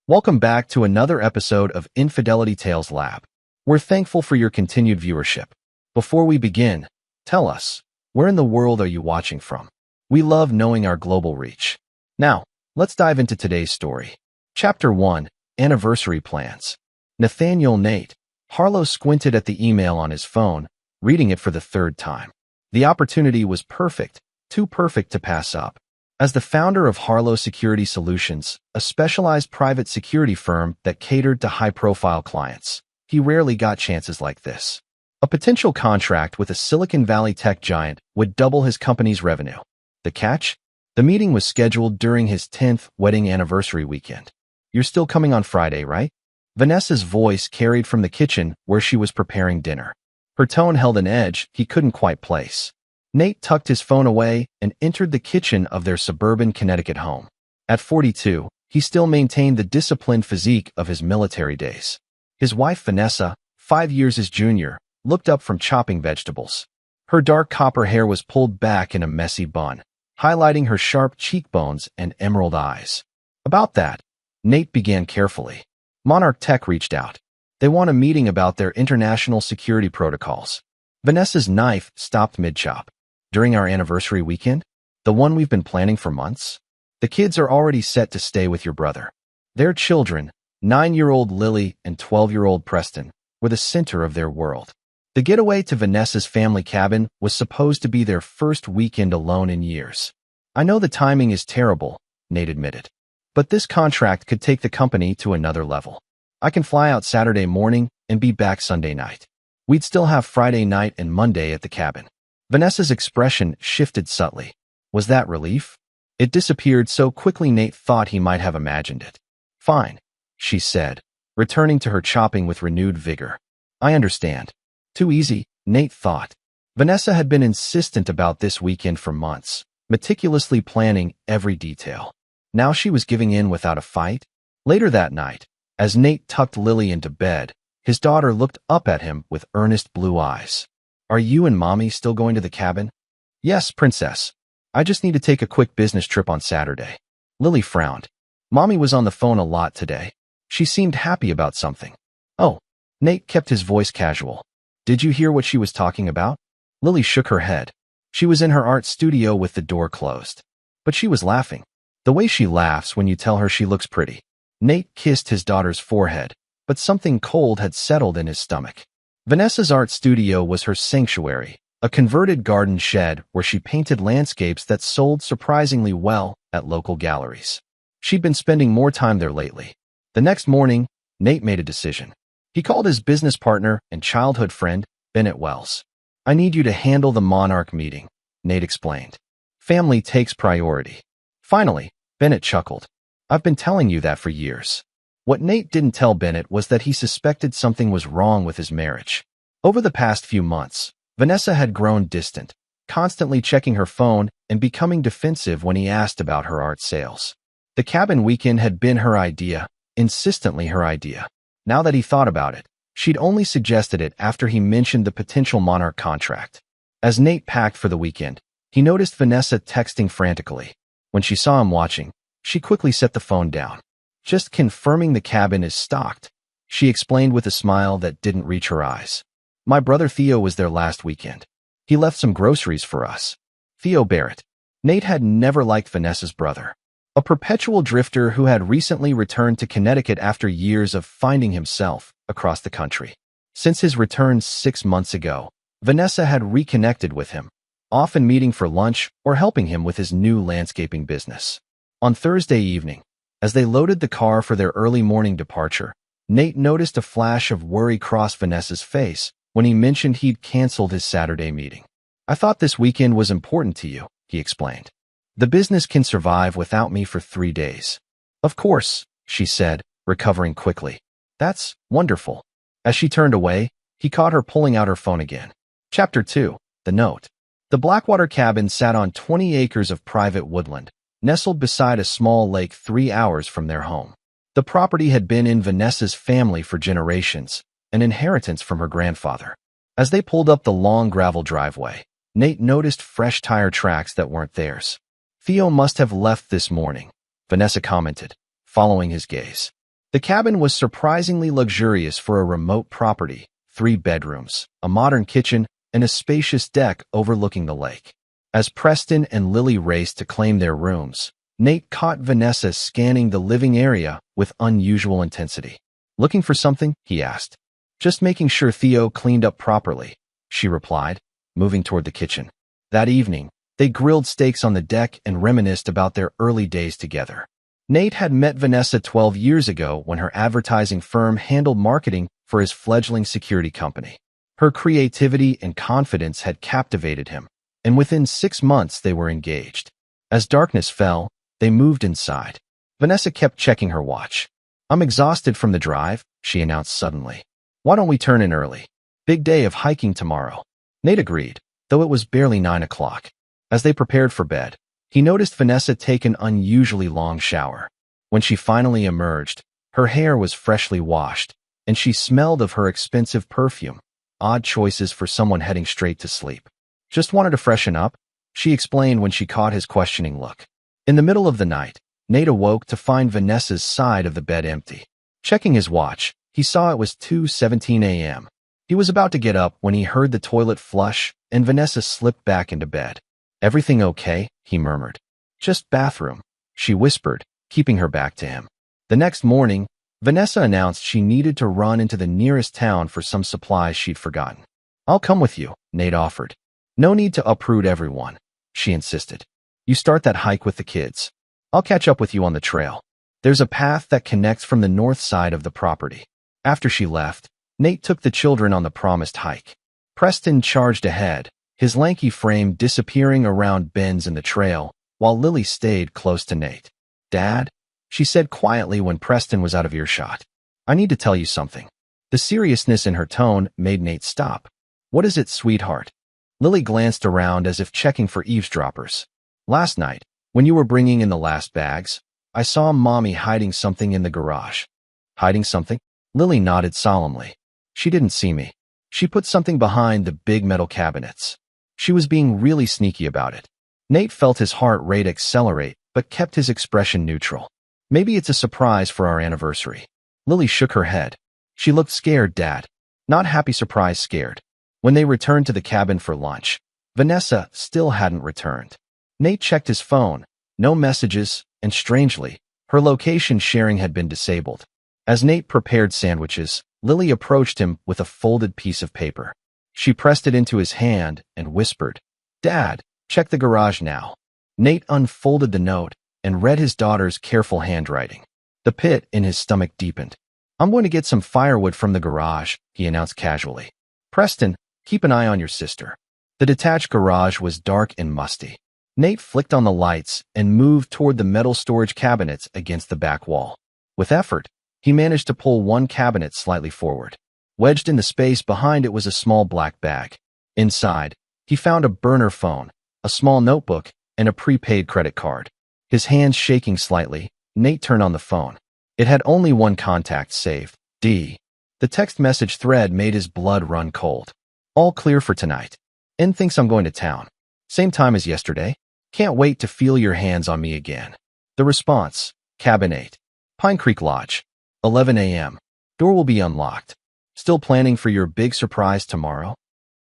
Welcome back to another episode of Infidelity Tales Lab. We're thankful for your continued viewership. Before we begin, tell us, where in the world are you watching from? We love knowing our global reach. Now, let's dive into today's story. Chapter 1, Anniversary Plans. Nathaniel Nate. Harlow squinted at the email on his phone, reading it for the third time. The opportunity was perfect, too perfect to pass up. As the founder of Harlow Security Solutions, a specialized private security firm that catered to high-profile clients, he rarely got chances like this. A potential contract with a Silicon Valley tech giant would double his company's revenue. The catch? The meeting was scheduled during his 10th wedding anniversary weekend. "You're still coming on Friday, right?" Vanessa's voice carried from the kitchen where she was preparing dinner. Her tone held an edge he couldn't quite place. Nate tucked his phone away and entered the kitchen of their suburban Connecticut home. At 42, he still maintained the disciplined physique of his military days. His wife, Vanessa, 5 years his junior, looked up from chopping vegetables. Her dark copper hair was pulled back in a messy bun, highlighting her sharp cheekbones and emerald eyes. "About that," Nate began carefully. Monarch Tech reached out. "They want a meeting about their international security protocols." Vanessa's knife stopped mid-chop. "During our anniversary weekend? The one we've been planning for months? The kids are already set to stay with your brother." Their children, 9-year-old Lily and 12-year-old Preston, were the center of their world. The getaway to Vanessa's family cabin was supposed to be their first weekend alone in years. "I know the timing is terrible," Nate admitted, "but this contract could take the company to another level. I can fly out Saturday morning and be back Sunday night. We'd still have Friday night and Monday at the cabin." Vanessa's expression shifted subtly. Was that relief? It disappeared so quickly Nate thought he might have imagined it. "Fine," she said, returning to her chopping with renewed vigor. "I understand." Too easy, Nate thought. Vanessa had been insistent about this weekend for months, meticulously planning every detail. Now she was giving in without a fight? Later that night, as Nate tucked Lily into bed, his daughter looked up at him with earnest blue eyes. "Are you and Mommy still going to the cabin?" "Yes, Princess. I just need to take a quick business trip on Saturday." Lily frowned. "Mommy was on the phone a lot today. She seemed happy about something." "Oh." Nate kept his voice casual. "Did you hear what she was talking about?" Lily shook her head. "She was in her art studio with the door closed. But she was laughing. The way she laughs when you tell her she looks pretty." Nate kissed his daughter's forehead, but something cold had settled in his stomach. Vanessa's art studio was her sanctuary, a converted garden shed where she painted landscapes that sold surprisingly well at local galleries. She'd been spending more time there lately. The next morning, Nate made a decision. He called his business partner and childhood friend, Bennett Wells. "I need you to handle the Monarch meeting," Nate explained. "Family takes priority." Finally, Bennett chuckled. "I've been telling you that for years." What Nate didn't tell Bennett was that he suspected something was wrong with his marriage. Over the past few months, Vanessa had grown distant, constantly checking her phone and becoming defensive when he asked about her art sales. The cabin weekend had been her idea, insistently her idea. Now that he thought about it, she'd only suggested it after he mentioned the potential Monarch contract. As Nate packed for the weekend, he noticed Vanessa texting frantically. When she saw him watching, she quickly set the phone down. "Just confirming the cabin is stocked," she explained with a smile that didn't reach her eyes. "My brother Theo was there last weekend. He left some groceries for us." Theo Barrett. Nate had never liked Vanessa's brother. A perpetual drifter who had recently returned to Connecticut after years of finding himself across the country. Since his return 6 months ago, Vanessa had reconnected with him, often meeting for lunch or helping him with his new landscaping business. On Thursday evening, as they loaded the car for their early morning departure, Nate noticed a flash of worry cross Vanessa's face when he mentioned he'd canceled his Saturday meeting. "I thought this weekend was important to you," he explained. "The business can survive without me for 3 days." "Of course," she said, recovering quickly. "That's wonderful." As she turned away, he caught her pulling out her phone again. Chapter 2, The Note. The Blackwater cabin sat on 20 acres of private woodland, nestled beside a small lake 3 hours from their home. The property had been in Vanessa's family for generations, an inheritance from her grandfather. As they pulled up the long gravel driveway, Nate noticed fresh tire tracks that weren't theirs. "Theo must have left this morning," Vanessa commented, following his gaze. The cabin was surprisingly luxurious for a remote property: 3 bedrooms, a modern kitchen, and a spacious deck overlooking the lake. As Preston and Lily raced to claim their rooms, Nate caught Vanessa scanning the living area with unusual intensity. "Looking for something?" he asked. "Just making sure Theo cleaned up properly," she replied, moving toward the kitchen. That evening, they grilled steaks on the deck and reminisced about their early days together. Nate had met Vanessa 12 years ago when her advertising firm handled marketing for his fledgling security company. Her creativity and confidence had captivated him, and within 6 months they were engaged. As darkness fell, they moved inside. Vanessa kept checking her watch. "I'm exhausted from the drive," she announced suddenly. "Why don't we turn in early? Big day of hiking tomorrow." Nate agreed, though it was barely 9 o'clock. As they prepared for bed, he noticed Vanessa take an unusually long shower. When she finally emerged, her hair was freshly washed, and she smelled of her expensive perfume. Odd choices for someone heading straight to sleep. "Just wanted to freshen up," she explained when she caught his questioning look. In the middle of the night, Nate awoke to find Vanessa's side of the bed empty. Checking his watch, he saw it was 2:17 a.m. He was about to get up when he heard the toilet flush and Vanessa slipped back into bed. "Everything okay?" he murmured. "Just bathroom," she whispered, keeping her back to him. The next morning, Vanessa announced she needed to run into the nearest town for some supplies she'd forgotten. "I'll come with you," Nate offered. "No need to uproot everyone," she insisted. "You start that hike with the kids. I'll catch up with you on the trail. There's a path that connects from the north side of the property." After she left, Nate took the children on the promised hike. Preston charged ahead, his lanky frame disappearing around bends in the trail, while Lily stayed close to Nate. "Dad," she said quietly when Preston was out of earshot, "I need to tell you something." The seriousness in her tone made Nate stop. "What is it, sweetheart?" Lily glanced around as if checking for eavesdroppers. "Last night, when you were bringing in the last bags, I saw Mommy hiding something in the garage." "Hiding something?" Lily nodded solemnly. "She didn't see me. She put something behind the big metal cabinets. She was being really sneaky about it." Nate felt his heart rate accelerate, but kept his expression neutral. "Maybe it's a surprise for our anniversary." Lily shook her head. "She looked scared, Dad. Not happy, surprise, scared." When they returned to the cabin for lunch, Vanessa still hadn't returned. Nate checked his phone. No messages, and strangely, her location sharing had been disabled. As Nate prepared sandwiches, Lily approached him with a folded piece of paper. She pressed it into his hand and whispered, "Dad, check the garage now." Nate unfolded the note and read his daughter's careful handwriting. The pit in his stomach deepened. "I'm going to get some firewood from the garage," he announced casually. "Preston, keep an eye on your sister." The detached garage was dark and musty. Nate flicked on the lights and moved toward the metal storage cabinets against the back wall. With effort, he managed to pull one cabinet slightly forward. Wedged in the space behind it was a small black bag. Inside, he found a burner phone, a small notebook, and a prepaid credit card. His hands shaking slightly, Nate turned on the phone. It had only one contact saved, D. The text message thread made his blood run cold. "All clear for tonight. N thinks I'm going to town. Same time as yesterday. Can't wait to feel your hands on me again." The response, Cabin 8, Pine Creek Lodge, 11 a.m. Door will be unlocked. Still planning for your big surprise tomorrow?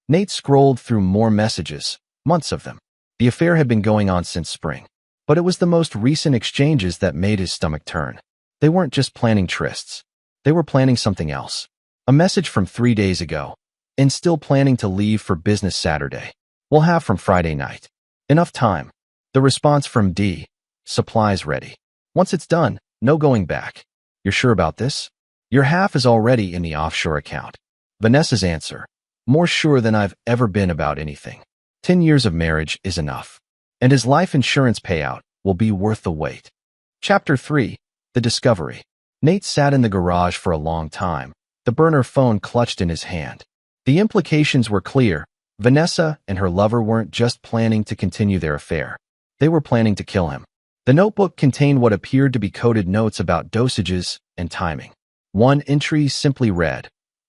Nate scrolled through more messages, months of them. The affair had been going on since spring, but it was the most recent exchanges that made his stomach turn. They weren't just planning trysts. They were planning something else. A message from 3 days ago. "And still planning to leave for business Saturday. We'll have from Friday night. Enough time." The response from D. "Supplies ready. Once it's done, no going back." "You're sure about this?" "Your half is already in the offshore account." Vanessa's answer. "More sure than I've ever been about anything. 10 years of marriage is enough. And his life insurance payout will be worth the wait." Chapter 3. The Discovery. Nate sat in the garage for a long time, the burner phone clutched in his hand. The implications were clear. Vanessa and her lover weren't just planning to continue their affair. They were planning to kill him. The notebook contained what appeared to be coded notes about dosages and timing. One entry simply read,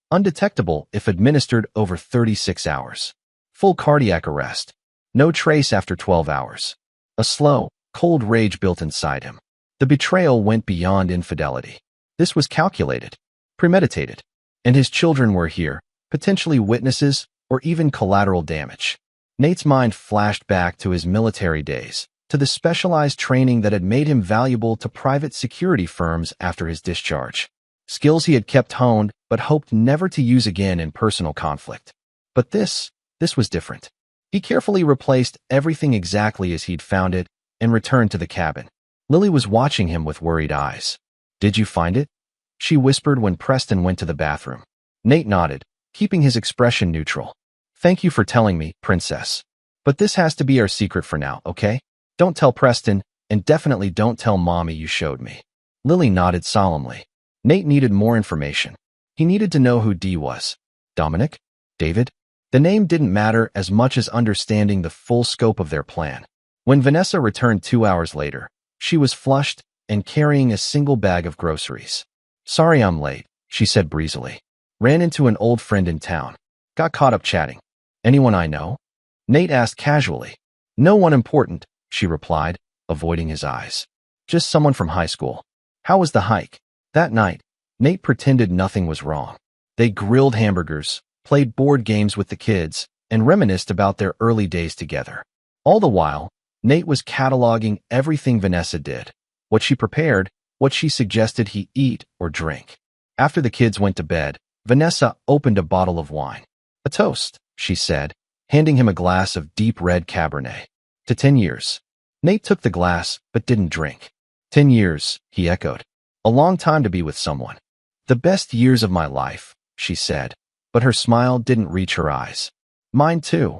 "Undetectable if administered over 36 hours. Full cardiac arrest. No trace after 12 hours. A slow, cold rage built inside him. The betrayal went beyond infidelity. This was calculated, premeditated, and his children were here, potentially witnesses or even collateral damage. Nate's mind flashed back to his military days, to the specialized training that had made him valuable to private security firms after his discharge. Skills he had kept honed but hoped never to use again in personal conflict. But this was different. He carefully replaced everything exactly as he'd found it and returned to the cabin. Lily was watching him with worried eyes. "Did you find it?" she whispered when Preston went to the bathroom. Nate nodded, keeping his expression neutral. "Thank you for telling me, Princess. But this has to be our secret for now, okay? Don't tell Preston, and definitely don't tell Mommy you showed me." Lily nodded solemnly. Nate needed more information. He needed to know who Dee was. Dominic? David? The name didn't matter as much as understanding the full scope of their plan. When Vanessa returned 2 hours later, she was flushed and carrying a single bag of groceries. "Sorry I'm late," she said breezily. "Ran into an old friend in town. Got caught up chatting." "Anyone I know?" Nate asked casually. "No one important," she replied, avoiding his eyes. "Just someone from high school." "How was the hike?" That night, Nate pretended nothing was wrong. They grilled hamburgers, played board games with the kids, and reminisced about their early days together. All the while, Nate was cataloging everything Vanessa did, what she prepared, what she suggested he eat or drink. After the kids went to bed, Vanessa opened a bottle of wine. "A toast," she said, handing him a glass of deep red Cabernet. "To 10 years. Nate took the glass, but didn't drink. 10 years, he echoed. "A long time to be with someone." "The best years of my life," she said, but her smile didn't reach her eyes. "Mine too,"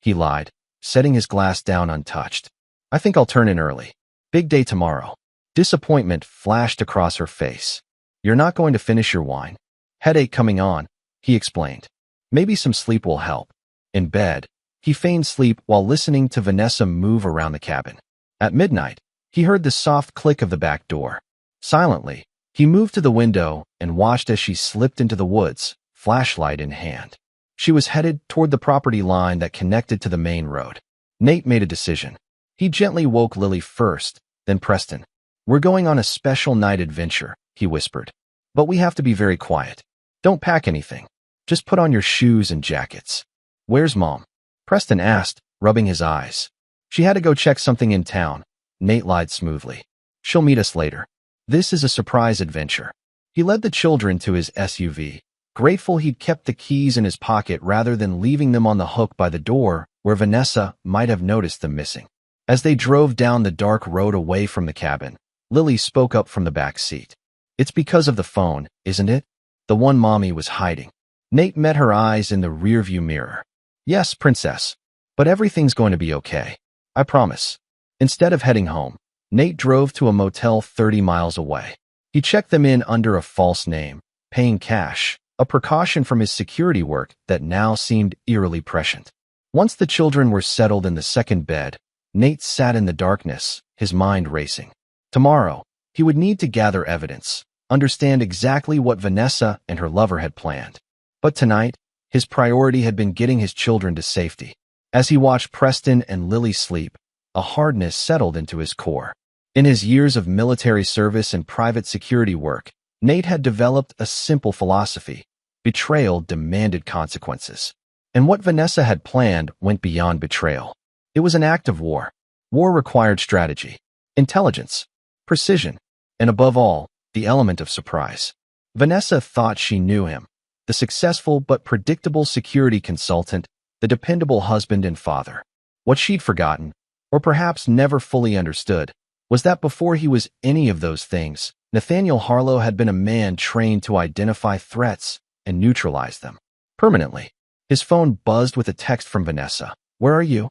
he lied, setting his glass down untouched. "I think I'll turn in early. Big day tomorrow." Disappointment flashed across her face. "You're not going to finish your wine?" "Headache coming on," he explained. "Maybe some sleep will help." In bed, he feigned sleep while listening to Vanessa move around the cabin. At midnight, he heard the soft click of the back door. Silently, he moved to the window and watched as she slipped into the woods, flashlight in hand. She was headed toward the property line that connected to the main road. Nate made a decision. He gently woke Lily first, then Preston. "We're going on a special night adventure," he whispered. "But we have to be very quiet. Don't pack anything. Just put on your shoes and jackets." "Where's Mom?" Preston asked, rubbing his eyes. "She had to go check something in town," Nate lied smoothly. "She'll meet us later. This is a surprise adventure." He led the children to his SUV, grateful he'd kept the keys in his pocket rather than leaving them on the hook by the door where Vanessa might have noticed them missing. As they drove down the dark road away from the cabin, Lily spoke up from the back seat. "It's because of the phone, isn't it? The one Mommy was hiding." Nate met her eyes in the rearview mirror. "Yes, Princess. But everything's going to be okay. I promise." Instead of heading home, Nate drove to a motel 30 miles away. He checked them in under a false name, paying cash, a precaution from his security work that now seemed eerily prescient. Once the children were settled in the second bed, Nate sat in the darkness, his mind racing. Tomorrow, he would need to gather evidence, understand exactly what Vanessa and her lover had planned. But tonight, his priority had been getting his children to safety. As he watched Preston and Lily sleep, a hardness settled into his core. In his years of military service and private security work, Nate had developed a simple philosophy: betrayal demanded consequences. And what Vanessa had planned went beyond betrayal. It was an act of war. War required strategy, intelligence, precision, and above all, the element of surprise. Vanessa thought she knew him, the successful but predictable security consultant, the dependable husband and father. What she'd forgotten, or perhaps never fully understood, was that before he was any of those things, Nathaniel Harlow had been a man trained to identify threats and neutralize them permanently. His phone buzzed with a text from Vanessa. "Where are you?"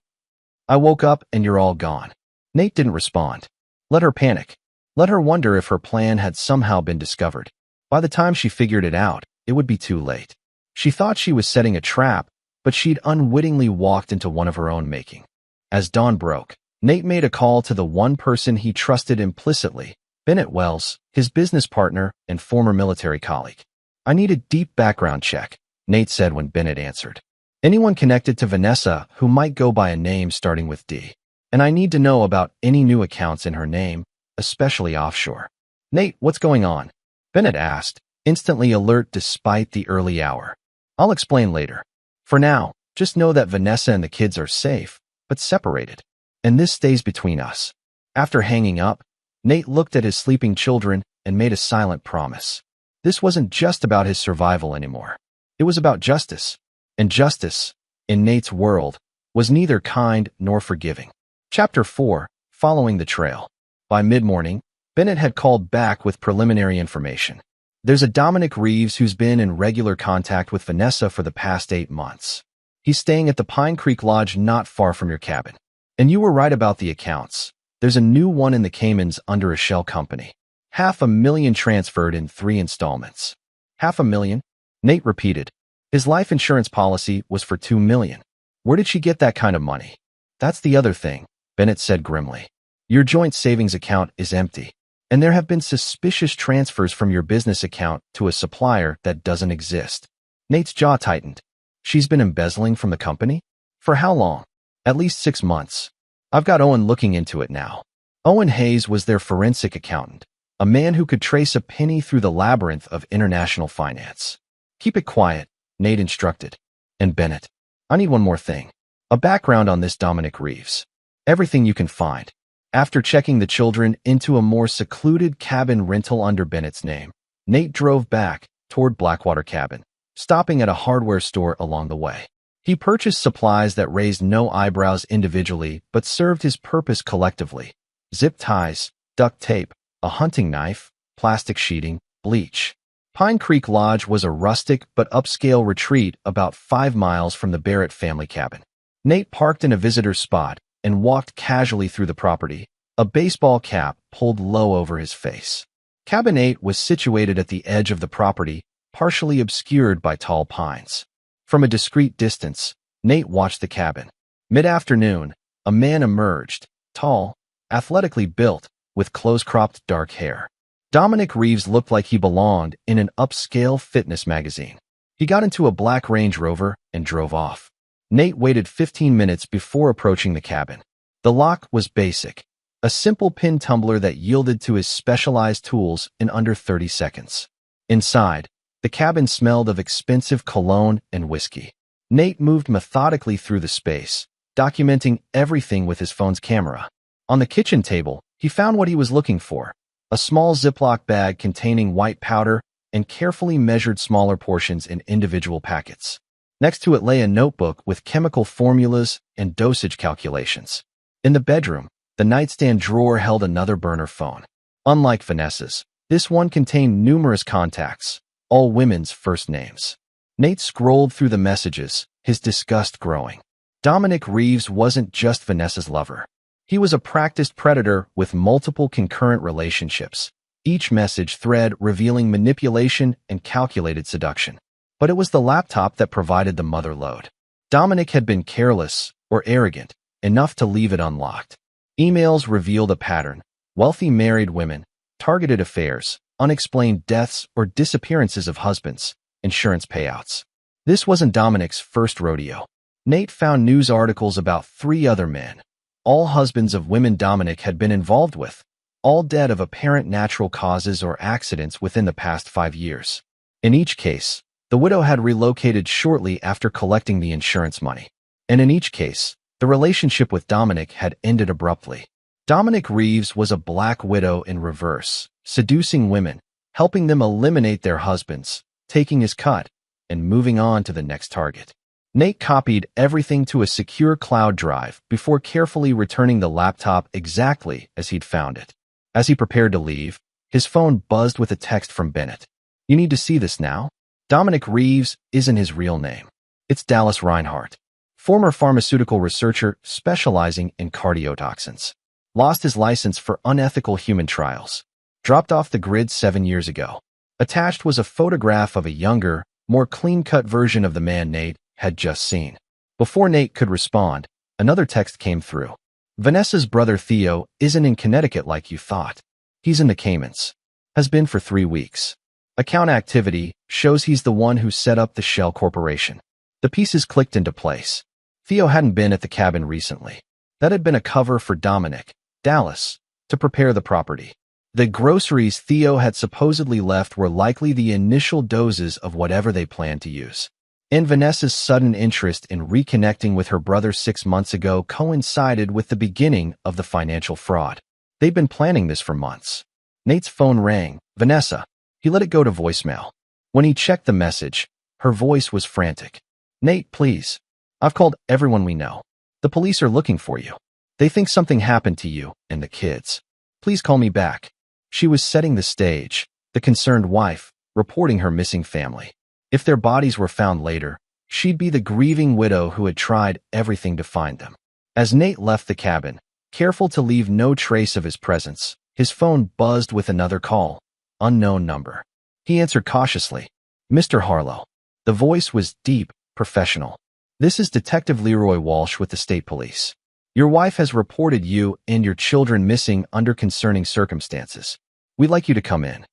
"I woke up and you're all gone." Nate didn't respond. Let her panic. Let her wonder if her plan had somehow been discovered. By the time she figured it out, it would be too late. She thought she was setting a trap, but she'd unwittingly walked into one of her own making. As dawn broke, Nate made a call to the one person he trusted implicitly, Bennett Wells, his business partner and former military colleague. "I need a deep background check," Nate said when Bennett answered. "Anyone connected to Vanessa who might go by a name starting with D. And I need to know about any new accounts in her name, especially offshore." "Nate, what's going on?" Bennett asked, instantly alert despite the early hour. I'll explain later. For now, just know that Vanessa and the kids are safe, but separated. And this stays between us. After hanging up, Nate looked at his sleeping children and made a silent promise. This wasn't just about his survival anymore. It was about justice. And justice, in Nate's world, was neither kind nor forgiving. Chapter 4, Following the Trail. By mid-morning, Bennett had called back with preliminary information. There's a Dominic Reeves who's been in regular contact with Vanessa for the past 8 months. He's staying at the Pine Creek Lodge not far from your cabin. And you were right about the accounts. There's a new one in the Caymans under a shell company. $500,000 transferred in 3 installments. $500,000? Nate repeated. His life insurance policy was for $2 million. Where did she get that kind of money? That's the other thing, Bennett said grimly. Your joint savings account is empty. And there have been suspicious transfers from your business account to a supplier that doesn't exist. Nate's jaw tightened. She's been embezzling from the company? For how long? At least 6 months. I've got Owen looking into it now. Owen Hayes was their forensic accountant, a man who could trace a penny through the labyrinth of international finance. Keep it quiet, Nate instructed. And Bennett, I need one more thing. A background on this Dominic Reeves. Everything you can find. After checking the children into a more secluded cabin rental under Bennett's name, Nate drove back toward Blackwater Cabin, stopping at a hardware store along the way. He purchased supplies that raised no eyebrows individually but served his purpose collectively. Zip ties, duct tape, a hunting knife, plastic sheeting, bleach. Pine Creek Lodge was a rustic but upscale retreat about 5 miles from the Barrett family cabin. Nate parked in a visitor's spot and walked casually through the property, a baseball cap pulled low over his face. Cabin 8 was situated at the edge of the property, partially obscured by tall pines. From a discreet distance, Nate watched the cabin. Mid-afternoon, a man emerged, tall, athletically built, with close-cropped dark hair. Dominic Reeves looked like he belonged in an upscale fitness magazine. He got into a black Range Rover and drove off. Nate waited 15 minutes before approaching the cabin. The lock was basic, a simple pin tumbler that yielded to his specialized tools in under 30 seconds. Inside, the cabin smelled of expensive cologne and whiskey. Nate moved methodically through the space, documenting everything with his phone's camera. On the kitchen table, he found what he was looking for, a small Ziploc bag containing white powder and carefully measured smaller portions in individual packets. Next to it lay a notebook with chemical formulas and dosage calculations. In the bedroom, the nightstand drawer held another burner phone. Unlike Vanessa's, this one contained numerous contacts, all women's first names. Nate scrolled through the messages, his disgust growing. Dominic Reeves wasn't just Vanessa's lover. He was a practiced predator with multiple concurrent relationships, each message thread revealing manipulation and calculated seduction. But it was the laptop that provided the mother lode. Dominic had been careless or arrogant enough to leave it unlocked. Emails revealed a pattern: wealthy married women, targeted affairs, unexplained deaths or disappearances of husbands, insurance payouts. This wasn't Dominic's first rodeo. Nate found news articles about 3 other men, all husbands of women Dominic had been involved with, all dead of apparent natural causes or accidents within the past 5 years. In each case, the widow had relocated shortly after collecting the insurance money. And in each case, the relationship with Dominic had ended abruptly. Dominic Reeves was a black widow in reverse, seducing women, helping them eliminate their husbands, taking his cut, and moving on to the next target. Nate copied everything to a secure cloud drive before carefully returning the laptop exactly as he'd found it. As he prepared to leave, his phone buzzed with a text from Bennett. You need to see this now? Dominic Reeves isn't his real name. It's Dallas Reinhardt, former pharmaceutical researcher specializing in cardiotoxins. Lost his license for unethical human trials. Dropped off the grid 7 years ago. Attached was a photograph of a younger, more clean-cut version of the man Nate had just seen. Before Nate could respond, another text came through. Vanessa's brother Theo isn't in Connecticut like you thought. He's in the Caymans. Has been for 3 weeks. Account activity shows he's the one who set up the Shell Corporation. The pieces clicked into place. Theo hadn't been at the cabin recently. That had been a cover for Dominic, Dallas, to prepare the property. The groceries Theo had supposedly left were likely the initial doses of whatever they planned to use. And Vanessa's sudden interest in reconnecting with her brother 6 months ago coincided with the beginning of the financial fraud. They'd been planning this for months. Nate's phone rang. Vanessa. He let it go to voicemail. When he checked the message, her voice was frantic. Nate, please. I've called everyone we know. The police are looking for you. They think something happened to you and the kids. Please call me back. She was setting the stage, the concerned wife, reporting her missing family. If their bodies were found later, she'd be the grieving widow who had tried everything to find them. As Nate left the cabin, careful to leave no trace of his presence, his phone buzzed with another call. Unknown number. He answered cautiously. Mr. Harlow. The voice was deep, professional. This is Detective Leroy Walsh with the state police. Your wife has reported you and your children missing under concerning circumstances. We'd like you to come in.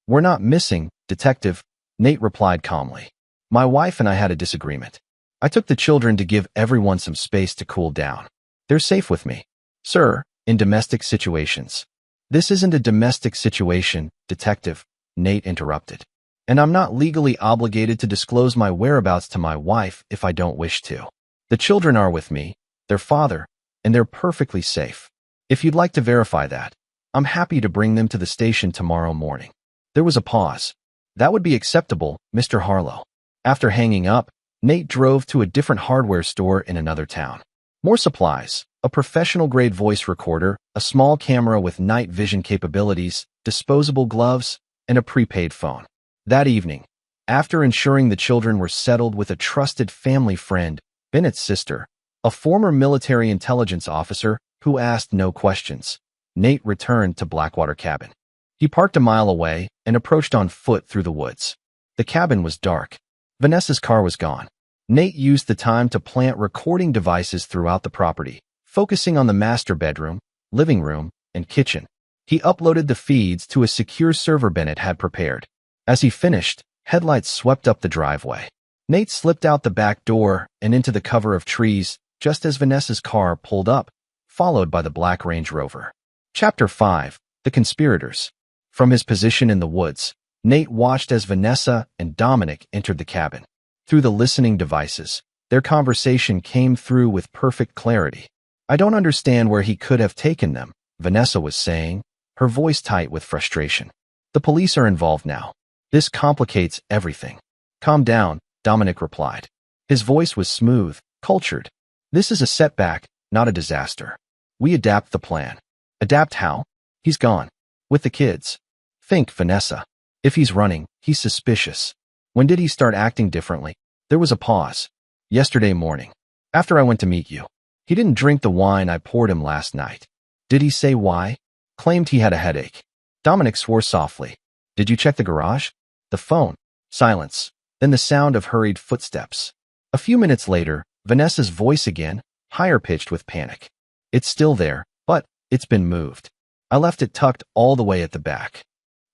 We're not missing, Detective, Nate replied calmly. My wife and I had a disagreement. I took the children to give everyone some space to cool down. They're safe with me. Sir, in domestic situations. This isn't a domestic situation, Detective, Nate interrupted. And I'm not legally obligated to disclose my whereabouts to my wife if I don't wish to. The children are with me, their father, and they're perfectly safe. If you'd like to verify that, I'm happy to bring them to the station tomorrow morning. There was a pause. That would be acceptable, Mr. Harlow. After hanging up, Nate drove to a different hardware store in another town. More supplies, a professional-grade voice recorder, a small camera with night vision capabilities, disposable gloves, and a prepaid phone. That evening, after ensuring the children were settled with a trusted family friend, Bennett's sister, a former military intelligence officer who asked no questions, Nate returned to Blackwater cabin. He parked a mile away and approached on foot through the woods. The cabin was dark. Vanessa's car was gone. Nate used the time to plant recording devices throughout the property, focusing on the master bedroom, living room, and kitchen. He uploaded the feeds to a secure server Bennett had prepared. As he finished, headlights swept up the driveway. Nate slipped out the back door and into the cover of trees just as Vanessa's car pulled up, followed by the black Range Rover. Chapter 5. The Conspirators. From his position in the woods, Nate watched as Vanessa and Dominic entered the cabin. Through the listening devices, their conversation came through with perfect clarity. I don't understand where he could have taken them, Vanessa was saying, her voice tight with frustration. The police are involved now. This complicates everything. Calm down, Dominic replied. His voice was smooth, cultured. This is a setback, not a disaster. We adapt the plan. Adapt how? He's gone. With the kids. Think, Vanessa. If he's running, he's suspicious. When did he start acting differently? There was a pause. Yesterday morning. After I went to meet you. He didn't drink the wine I poured him last night. Did he say why? Claimed he had a headache. Dominic swore softly. Did you check the garage? The phone. Silence. Then the sound of hurried footsteps. A few minutes later, Vanessa's voice again, higher-pitched with panic. It's still there, but it's been moved. I left it tucked all the way at the back.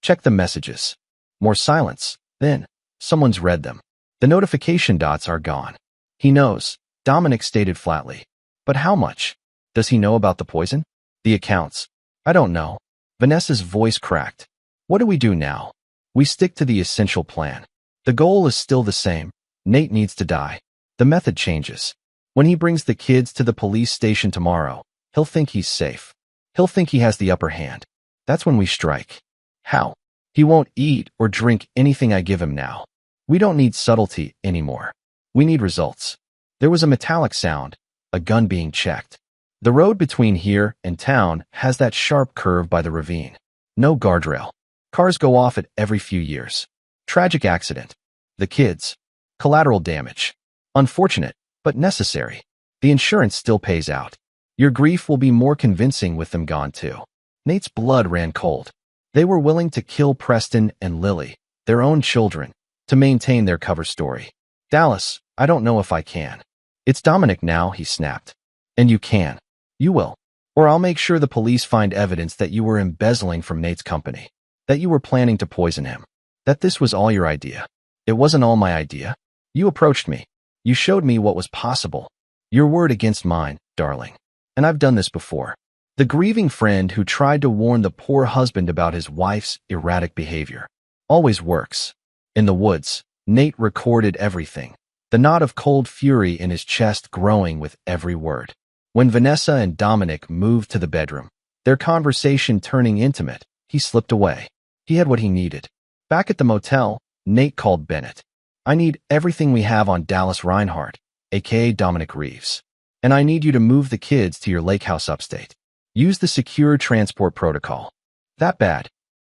Check the messages. More silence. Then, someone's read them. The notification dots are gone. He knows, Dominic stated flatly. But how much? Does he know about the poison? The accounts. I don't know. Vanessa's voice cracked. What do we do now? We stick to the essential plan. The goal is still the same. Nate needs to die. The method changes. When he brings the kids to the police station tomorrow, he'll think he's safe. He'll think he has the upper hand. That's when we strike. How? He won't eat or drink anything I give him now. We don't need subtlety anymore. We need results. There was a metallic sound, a gun being checked. The road between here and town has that sharp curve by the ravine. No guardrail. Cars go off it every few years. Tragic accident. The kids. Collateral damage. Unfortunate, but necessary. The insurance still pays out. Your grief will be more convincing with them gone too. Nate's blood ran cold. They were willing to kill Preston and Lily, their own children, to maintain their cover story. Dallas, I don't know if I can. It's Dominic now, he snapped. And you can. You will. Or I'll make sure the police find evidence that you were embezzling from Nate's company. That you were planning to poison him. That this was all your idea. It wasn't all my idea. You approached me. You showed me what was possible. Your word against mine, darling. And I've done this before. The grieving friend who tried to warn the poor husband about his wife's erratic behavior. Always works. In the woods, Nate recorded everything, the knot of cold fury in his chest growing with every word. When Vanessa and Dominic moved to the bedroom, their conversation turning intimate, he slipped away. He had what he needed. Back at the motel, Nate called Bennett. I need everything we have on Dallas Reinhardt, aka Dominic Reeves. And I need you to move the kids to your lake house upstate. Use the secure transport protocol. That bad?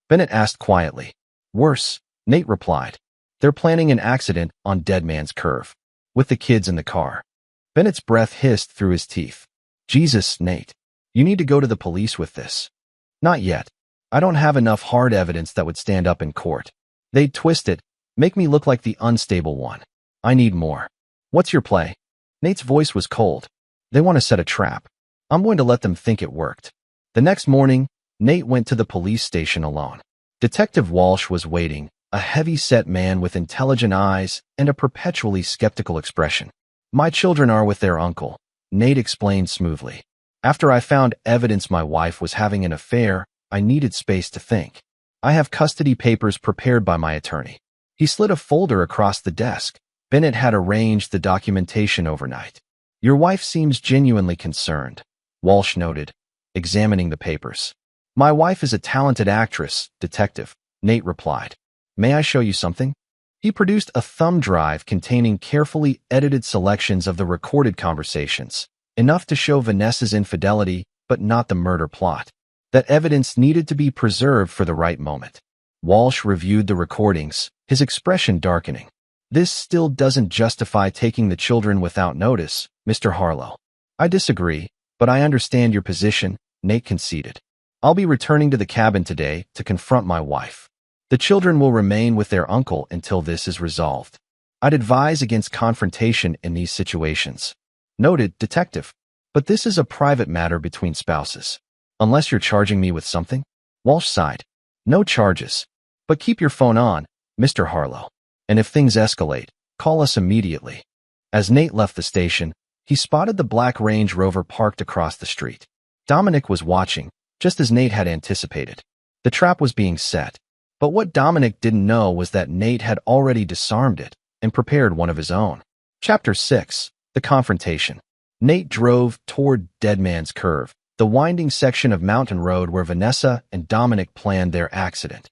Bennett asked quietly. Worse, Nate replied. They're planning an accident on Dead Man's Curve, with the kids in the car. Bennett's breath hissed through his teeth. Jesus, Nate. You need to go to the police with this. Not yet. I don't have enough hard evidence that would stand up in court. They'd twist it, make me look like the unstable one. I need more. What's your play? Nate's voice was cold. They want to set a trap. I'm going to let them think it worked. The next morning, Nate went to the police station alone. Detective Walsh was waiting, a heavy-set man with intelligent eyes and a perpetually skeptical expression. My children are with their uncle, Nate explained smoothly. After I found evidence my wife was having an affair, I needed space to think. I have custody papers prepared by my attorney. He slid a folder across the desk. Bennett had arranged the documentation overnight. Your wife seems genuinely concerned, Walsh noted, examining the papers. My wife is a talented actress, detective, Nate replied. May I show you something? He produced a thumb drive containing carefully edited selections of the recorded conversations, enough to show Vanessa's infidelity, but not the murder plot. That evidence needed to be preserved for the right moment. Walsh reviewed the recordings, his expression darkening. This still doesn't justify taking the children without notice, Mr. Harlow. I disagree, but I understand your position, Nate conceded. I'll be returning to the cabin today to confront my wife. The children will remain with their uncle until this is resolved. I'd advise against confrontation in these situations. Noted, detective. But this is a private matter between spouses. Unless you're charging me with something? Walsh sighed. No charges. But keep your phone on, Mr. Harlow. And if things escalate, call us immediately. As Nate left the station, he spotted the black Range Rover parked across the street. Dominic was watching, just as Nate had anticipated. The trap was being set. But what Dominic didn't know was that Nate had already disarmed it and prepared one of his own. Chapter 6. The Confrontation. Nate drove toward Dead Man's Curve, the winding section of mountain road where Vanessa and Dominic planned their accident.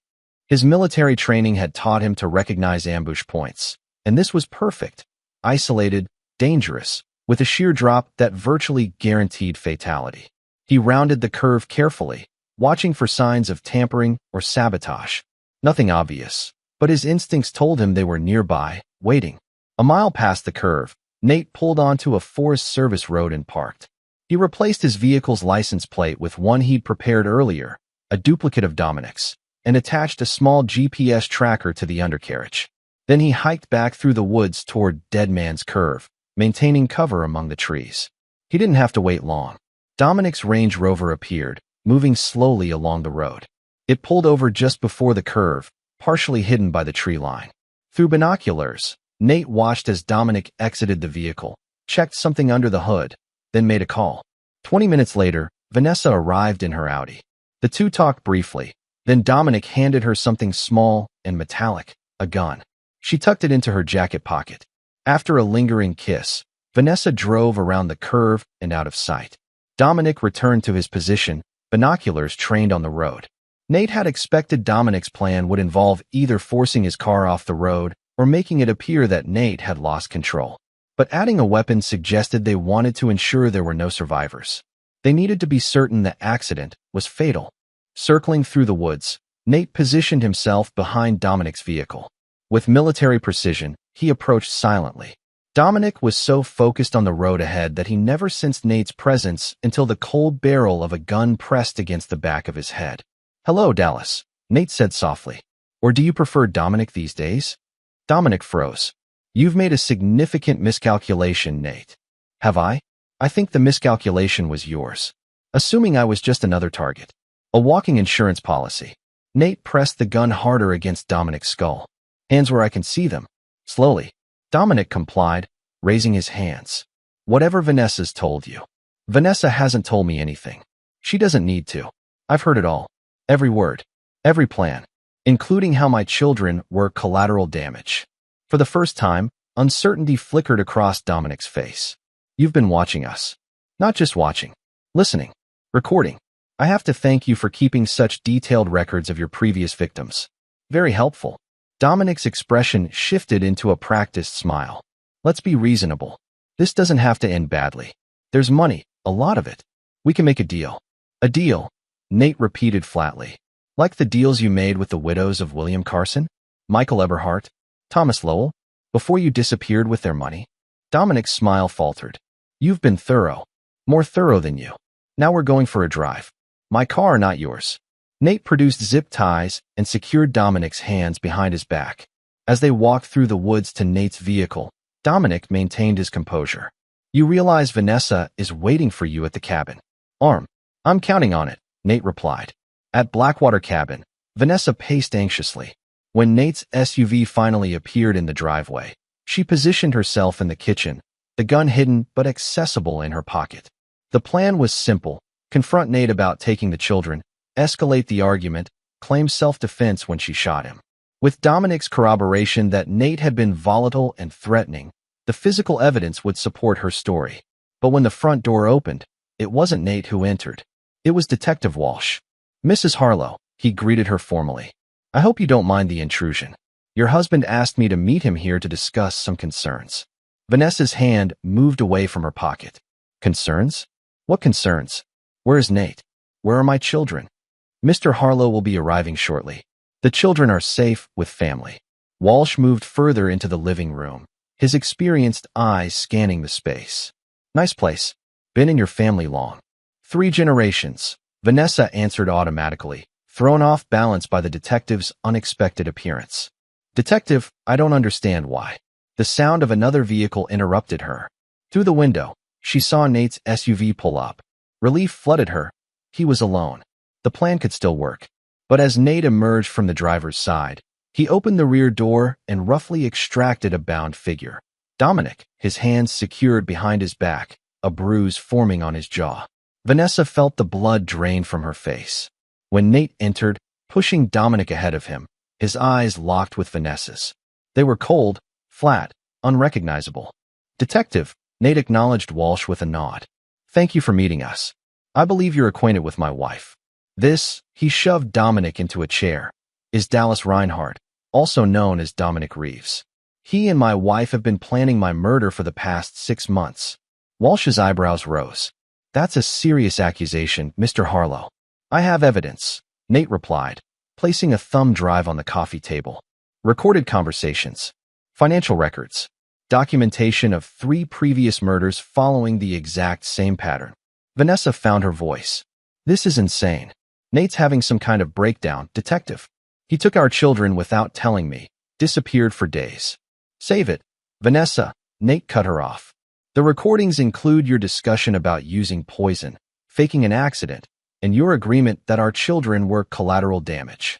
His military training had taught him to recognize ambush points, and this was perfect, isolated, dangerous, with a sheer drop that virtually guaranteed fatality. He rounded the curve carefully, watching for signs of tampering or sabotage. Nothing obvious, but his instincts told him they were nearby, waiting. A mile past the curve, Nate pulled onto a Forest Service road and parked. He replaced his vehicle's license plate with one he'd prepared earlier, a duplicate of Dominic's, and attached a small GPS tracker to the undercarriage. Then he hiked back through the woods toward Dead Man's Curve, maintaining cover among the trees. He didn't have to wait long. Dominic's Range Rover appeared, moving slowly along the road. It pulled over just before the curve, partially hidden by the tree line. Through binoculars, Nate watched as Dominic exited the vehicle, checked something under the hood, then made a call. 20 minutes later, Vanessa arrived in her Audi. The two talked briefly. Then Dominic handed her something small and metallic, a gun. She tucked it into her jacket pocket. After a lingering kiss, Vanessa drove around the curve and out of sight. Dominic returned to his position, binoculars trained on the road. Nate had expected Dominic's plan would involve either forcing his car off the road or making it appear that Nate had lost control. But adding a weapon suggested they wanted to ensure there were no survivors. They needed to be certain the accident was fatal. Circling through the woods, Nate positioned himself behind Dominic's vehicle. With military precision, he approached silently. Dominic was so focused on the road ahead that he never sensed Nate's presence until the cold barrel of a gun pressed against the back of his head. Hello, Dallas, Nate said softly. Or do you prefer Dominic these days? Dominic froze. You've made a significant miscalculation, Nate. Have I? I think the miscalculation was yours. Assuming I was just another target. A walking insurance policy. Nate pressed the gun harder against Dominic's skull. Hands where I can see them. Slowly. Dominic complied, raising his hands. Whatever Vanessa's told you. Vanessa hasn't told me anything. She doesn't need to. I've heard it all. Every word. Every plan. Including how my children were collateral damage. For the first time, uncertainty flickered across Dominic's face. You've been watching us. Not just watching. Listening. Recording. I have to thank you for keeping such detailed records of your previous victims. Very helpful. Dominic's expression shifted into a practiced smile. Let's be reasonable. This doesn't have to end badly. There's money, a lot of it. We can make a deal. A deal, Nate repeated flatly. Like the deals you made with the widows of William Carson, Michael Eberhart, Thomas Lowell, before you disappeared with their money? Dominic's smile faltered. You've been thorough. More thorough than you. Now we're going for a drive. My car, not yours. Nate produced zip ties and secured Dominic's hands behind his back. As they walked through the woods to Nate's vehicle, Dominic maintained his composure. You realize Vanessa is waiting for you at the cabin. I'm counting on it, Nate replied. At Blackwater Cabin, Vanessa paced anxiously. When Nate's SUV finally appeared in the driveway, she positioned herself in the kitchen, the gun hidden but accessible in her pocket. The plan was simple: confront Nate about taking the children, escalate the argument, claim self-defense when she shot him. With Dominic's corroboration that Nate had been volatile and threatening, the physical evidence would support her story. But when the front door opened, it wasn't Nate who entered. It was Detective Walsh. Mrs. Harlow, he greeted her formally. I hope you don't mind the intrusion. Your husband asked me to meet him here to discuss some concerns. Vanessa's hand moved away from her pocket. Concerns? What concerns? Where is Nate? Where are my children? Mr. Harlow will be arriving shortly. The children are safe with family. Walsh moved further into the living room, his experienced eyes scanning the space. Nice place. Been in your family long. 3 generations, Vanessa answered automatically, thrown off balance by the detective's unexpected appearance. Detective, I don't understand why. The sound of another vehicle interrupted her. Through the window, she saw Nate's SUV pull up. Relief flooded her. He was alone. The plan could still work. But as Nate emerged from the driver's side, he opened the rear door and roughly extracted a bound figure. Dominic, his hands secured behind his back, a bruise forming on his jaw. Vanessa felt the blood drain from her face. When Nate entered, pushing Dominic ahead of him, his eyes locked with Vanessa's. They were cold, flat, unrecognizable. Detective, Nate acknowledged Walsh with a nod. Thank you for meeting us. I believe you're acquainted with my wife. This, he shoved Dominic into a chair, is Dallas Reinhardt, also known as Dominic Reeves. He and my wife have been planning my murder for the past 6 months. Walsh's eyebrows rose. That's a serious accusation, Mr. Harlow. I have evidence, Nate replied, placing a thumb drive on the coffee table. Recorded conversations, financial records, documentation of 3 previous murders following the exact same pattern. Vanessa found her voice. This is insane. Nate's having some kind of breakdown, detective. He took our children without telling me, disappeared for days. Save it, Vanessa, Nate cut her off. The recordings include your discussion about using poison, faking an accident, and your agreement that our children were collateral damage.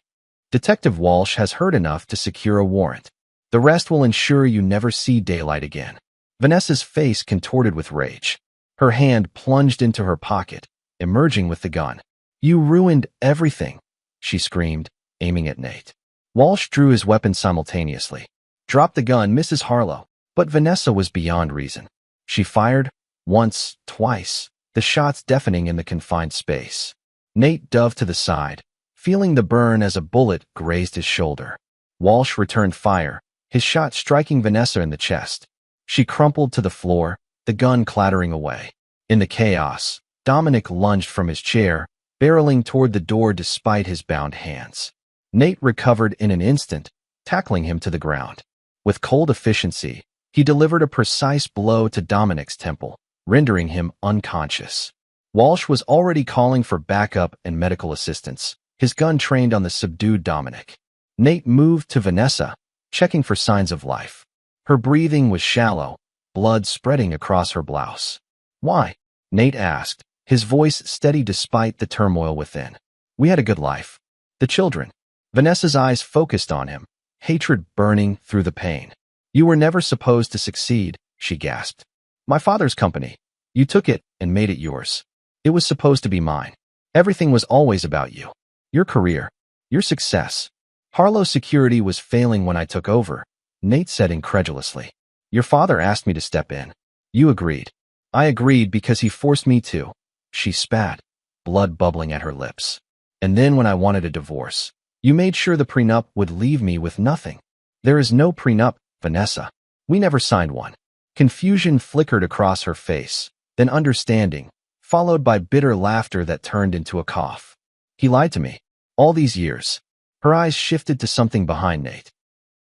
Detective Walsh has heard enough to secure a warrant. The rest will ensure you never see daylight again. Vanessa's face contorted with rage. Her hand plunged into her pocket, emerging with the gun. You ruined everything, she screamed, aiming at Nate. Walsh drew his weapon simultaneously. Drop the gun, Mrs. Harlow. But Vanessa was beyond reason. She fired, once, twice, the shots deafening in the confined space. Nate dove to the side, feeling the burn as a bullet grazed his shoulder. Walsh returned fire, his shot striking Vanessa in the chest. She crumpled to the floor, the gun clattering away. In the chaos, Dominic lunged from his chair, barreling toward the door despite his bound hands. Nate recovered in an instant, tackling him to the ground. With cold efficiency, he delivered a precise blow to Dominic's temple, rendering him unconscious. Walsh was already calling for backup and medical assistance, his gun trained on the subdued Dominic. Nate moved to Vanessa, checking for signs of life. Her breathing was shallow, blood spreading across her blouse. Why? Nate asked, his voice steady despite the turmoil within. We had a good life. The children. Vanessa's eyes focused on him, hatred burning through the pain. You were never supposed to succeed, she gasped. My father's company. You took it and made it yours. It was supposed to be mine. Everything was always about you. Your career. Your success. Harlow's security was failing when I took over, Nate said incredulously. Your father asked me to step in. You agreed. I agreed because he forced me to. She spat, blood bubbling at her lips. And then when I wanted a divorce, you made sure the prenup would leave me with nothing. There is no prenup, Vanessa. We never signed one. Confusion flickered across her face, then understanding, followed by bitter laughter that turned into a cough. He lied to me. All these years. Her eyes shifted to something behind Nate.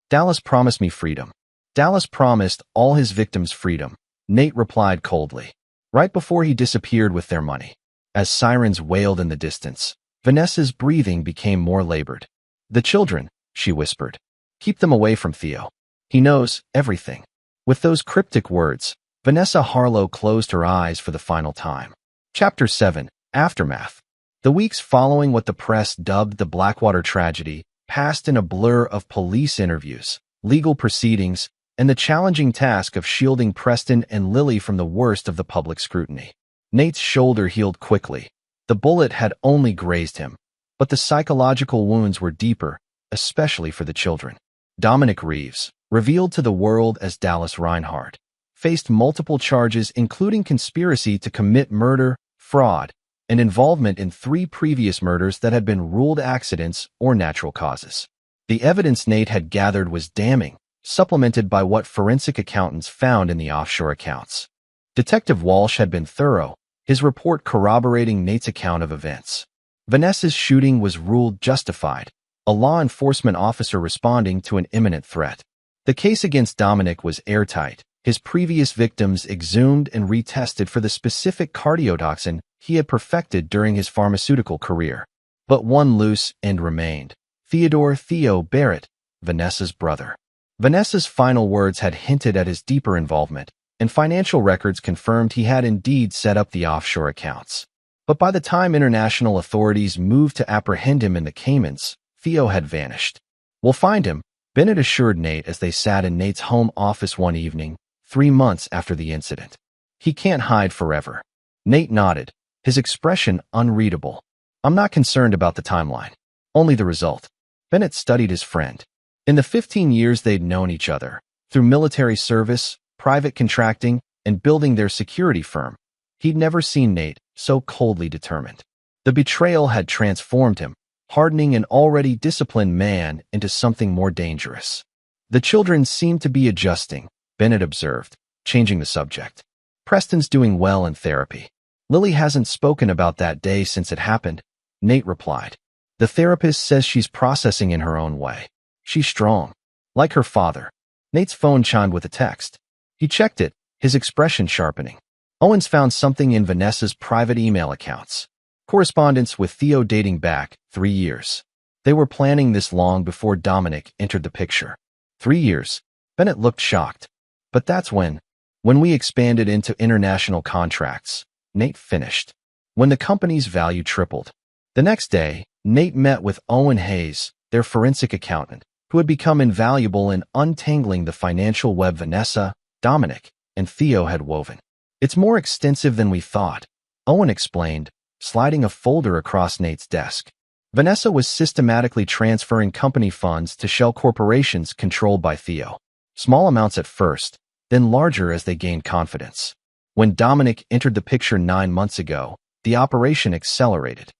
Dallas promised me freedom. Dallas promised all his victims freedom, Nate replied coldly, right before he disappeared with their money. As sirens wailed in the distance, Vanessa's breathing became more labored. The children, she whispered. Keep them away from Theo. He knows everything. With those cryptic words, Vanessa Harlow closed her eyes for the final time. Chapter 7, Aftermath. The weeks following what the press dubbed the Blackwater tragedy passed in a blur of police interviews, legal proceedings, and the challenging task of shielding Preston and Lily from the worst of the public scrutiny. Nate's shoulder healed quickly. The bullet had only grazed him, but the psychological wounds were deeper, especially for the children. Dominic Reeves, revealed to the world as Dallas Reinhardt, faced multiple charges including conspiracy to commit murder, fraud, and involvement in 3 previous murders that had been ruled accidents or natural causes. The evidence Nate had gathered was damning, supplemented by what forensic accountants found in the offshore accounts. Detective Walsh had been thorough, his report corroborating Nate's account of events. Vanessa's shooting was ruled justified, a law enforcement officer responding to an imminent threat. The case against Dominic was airtight, his previous victims exhumed and retested for the specific cardiotoxin he had perfected during his pharmaceutical career. But one loose end remained. Theo Barrett, Vanessa's brother. Vanessa's final words had hinted at his deeper involvement, and financial records confirmed he had indeed set up the offshore accounts. But by the time international authorities moved to apprehend him in the Caymans, Theo had vanished. We'll find him, Bennett assured Nate as they sat in Nate's home office one evening, 3 months after the incident. He can't hide forever. Nate nodded, his expression unreadable. I'm not concerned about the timeline. Only the result. Bennett studied his friend. In the 15 years they'd known each other, through military service, private contracting, and building their security firm, he'd never seen Nate so coldly determined. The betrayal had transformed him, hardening an already disciplined man into something more dangerous. The children seemed to be adjusting, Bennett observed, changing the subject. Preston's doing well in therapy. Lily hasn't spoken about that day since it happened, Nate replied. The therapist says she's processing in her own way. She's strong. Like her father. Nate's phone chimed with a text. He checked it, his expression sharpening. Owens found something in Vanessa's private email accounts. Correspondence with Theo dating back 3 years. They were planning this long before Dominic entered the picture. 3 years. Bennett looked shocked. But that's when we expanded into international contracts, Nate finished. When the company's value tripled. The next day, Nate met with Owen Hayes, their forensic accountant, who had become invaluable in untangling the financial web Vanessa, Dominic, and Theo had woven. It's more extensive than we thought, Owen explained, sliding a folder across Nate's desk. Vanessa was systematically transferring company funds to shell corporations controlled by Theo. Small amounts at first, then larger as they gained confidence. When Dominic entered the picture 9 months ago, the operation accelerated.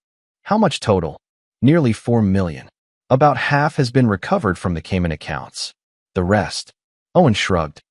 How much total? Nearly $4 million. About half has been recovered from the Cayman accounts. The rest? Owen shrugged.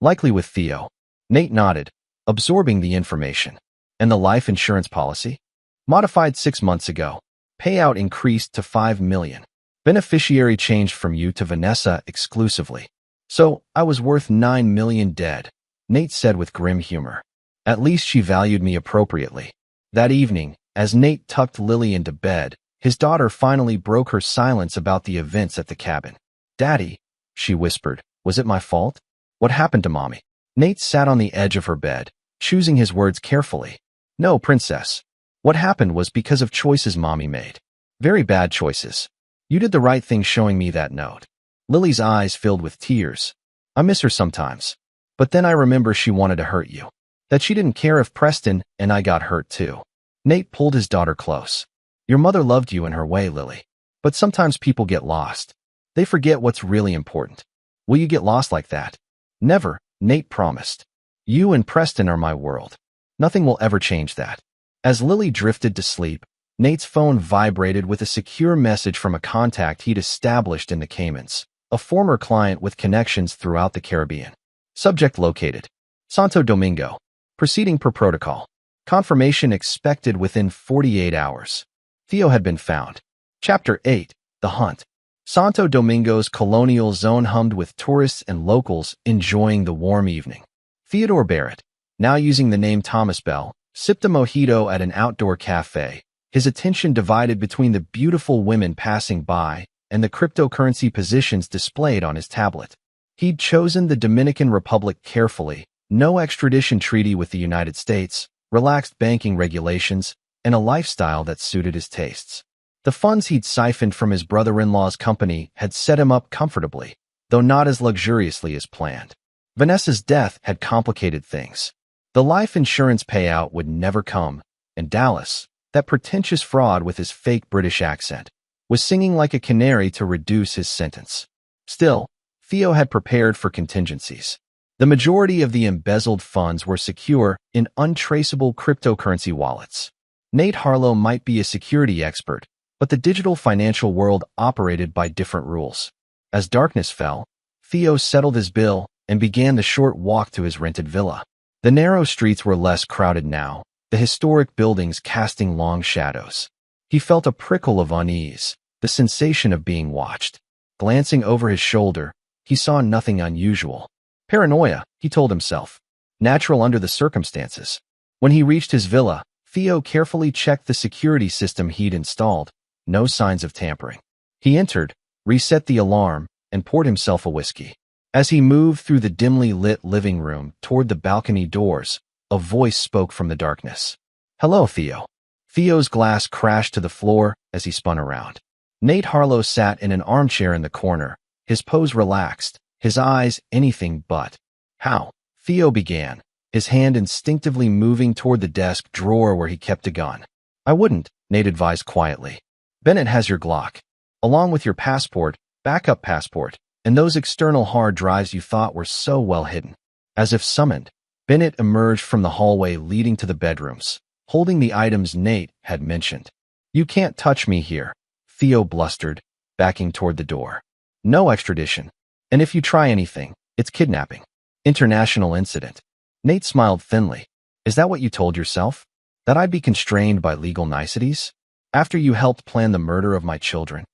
Likely with Theo. Nate nodded, absorbing the information. And the life insurance policy? Modified 6 months ago. Payout increased to $5 million. Beneficiary changed from you to Vanessa exclusively. So, I was worth $9 million dead, Nate said with grim humor. At least she valued me appropriately. That evening, as Nate tucked Lily into bed, his daughter finally broke her silence about the events at the cabin. Daddy, she whispered, was it my fault? What happened to Mommy? Nate sat on the edge of her bed, choosing his words carefully. No, Princess. What happened was because of choices Mommy made. Very bad choices. You did the right thing showing me that note. Lily's eyes filled with tears. I miss her sometimes. But then I remember she wanted to hurt you. That she didn't care if Preston and I got hurt too. Nate pulled his daughter close. Your mother loved you in her way, Lily. But sometimes people get lost. They forget what's really important. Will you get lost like that? Never, Nate promised. You and Preston are my world. Nothing will ever change that. As Lily drifted to sleep, Nate's phone vibrated with a secure message from a contact he'd established in the Caymans, a former client with connections throughout the Caribbean. Subject located. Santo Domingo. Proceeding per protocol. Confirmation expected within 48 hours. Theo had been found. Chapter 8. The Hunt. Santo Domingo's colonial zone hummed with tourists and locals enjoying the warm evening. Theodore Barrett, now using the name Thomas Bell, sipped a mojito at an outdoor cafe, his attention divided between the beautiful women passing by and the cryptocurrency positions displayed on his tablet. He'd chosen the Dominican Republic carefully, no extradition treaty with the United States, relaxed banking regulations, and a lifestyle that suited his tastes. The funds he'd siphoned from his brother-in-law's company had set him up comfortably, though not as luxuriously as planned. Vanessa's death had complicated things. The life insurance payout would never come, and Dallas, that pretentious fraud with his fake British accent, was singing like a canary to reduce his sentence. Still, Theo had prepared for contingencies. The majority of the embezzled funds were secure in untraceable cryptocurrency wallets. Nate Harlow might be a security expert, but the digital financial world operated by different rules. As darkness fell, Theo settled his bill and began the short walk to his rented villa. The narrow streets were less crowded now, the historic buildings casting long shadows. He felt a prickle of unease, the sensation of being watched. Glancing over his shoulder, he saw nothing unusual. Paranoia, he told himself. Natural under the circumstances. When he reached his villa, Theo carefully checked the security system he'd installed. No signs of tampering. He entered, reset the alarm, and poured himself a whiskey. As he moved through the dimly lit living room toward the balcony doors, a voice spoke from the darkness. Hello, Theo. Theo's glass crashed to the floor as he spun around. Nate Harlow sat in an armchair in the corner, his pose relaxed, his eyes anything but. How? Theo began, his hand instinctively moving toward the desk drawer where he kept a gun. I wouldn't, Nate advised quietly. Bennett has your Glock, along with your passport, backup passport, and those external hard drives you thought were so well hidden. As if summoned, Bennett emerged from the hallway leading to the bedrooms, holding the items Nate had mentioned. You can't touch me here, Theo blustered, backing toward the door. No extradition. And if you try anything, it's kidnapping. International incident. Nate smiled thinly. Is that what you told yourself? That I'd be constrained by legal niceties? After you helped plan the murder of my children?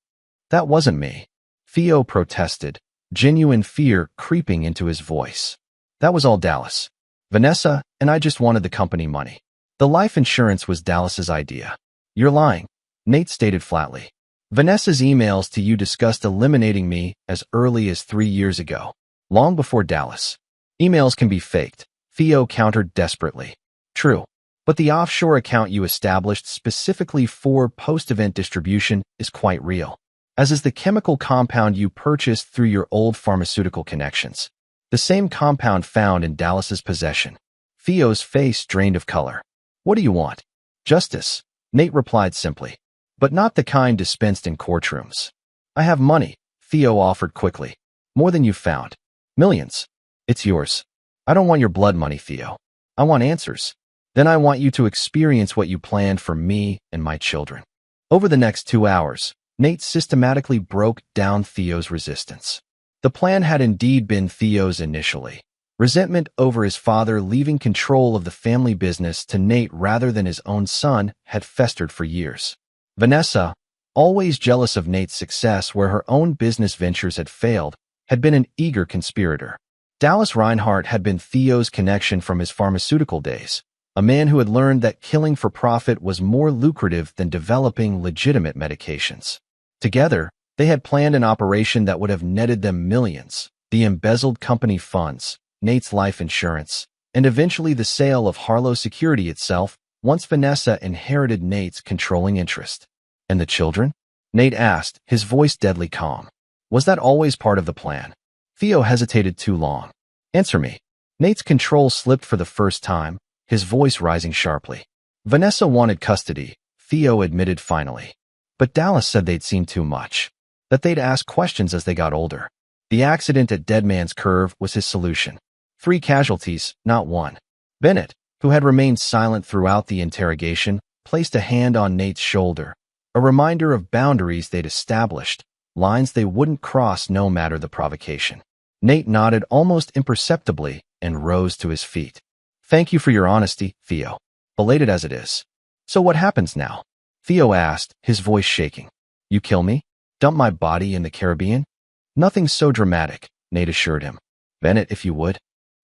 That wasn't me. Theo protested, genuine fear creeping into his voice. That was all Dallas. Vanessa and I just wanted the company money. The life insurance was Dallas's idea. You're lying, Nate stated flatly. Vanessa's emails to you discussed eliminating me as early as 3 years ago, long before Dallas. Emails can be faked, Theo countered desperately. True. But the offshore account you established specifically for post-event distribution is quite real, as is the chemical compound you purchased through your old pharmaceutical connections. The same compound found in Dallas's possession. Theo's face drained of color. What do you want? Justice, Nate replied simply, but not the kind dispensed in courtrooms. I have money, Theo offered quickly. More than you've found. Millions. It's yours. I don't want your blood money, Theo. I want answers. Then I want you to experience what you planned for me and my children. Over the next 2 hours, Nate systematically broke down Theo's resistance. The plan had indeed been Theo's initially. Resentment over his father leaving control of the family business to Nate rather than his own son had festered for years. Vanessa, always jealous of Nate's success where her own business ventures had failed, had been an eager conspirator. Dallas Reinhardt had been Theo's connection from his pharmaceutical days, a man who had learned that killing for profit was more lucrative than developing legitimate medications. Together, they had planned an operation that would have netted them millions, the embezzled company funds, Nate's life insurance, and eventually the sale of Harlow Security itself once Vanessa inherited Nate's controlling interest. And the children? Nate asked, his voice deadly calm. Was that always part of the plan? Theo hesitated too long. Answer me. Nate's control slipped for the first time, his voice rising sharply. Vanessa wanted custody, Theo admitted finally. But Dallas said they'd seen too much, that they'd ask questions as they got older. The accident at Dead Man's Curve was his solution. 3 casualties, not 1. Bennett, who had remained silent throughout the interrogation, placed a hand on Nate's shoulder, a reminder of boundaries they'd established, lines they wouldn't cross no matter the provocation. Nate nodded almost imperceptibly and rose to his feet. "Thank you for your honesty, Theo. Belated as it is. So what happens now?" Theo asked, his voice shaking. "You kill me? Dump my body in the Caribbean?" "Nothing so dramatic," Nate assured him. "Bennett, if you would."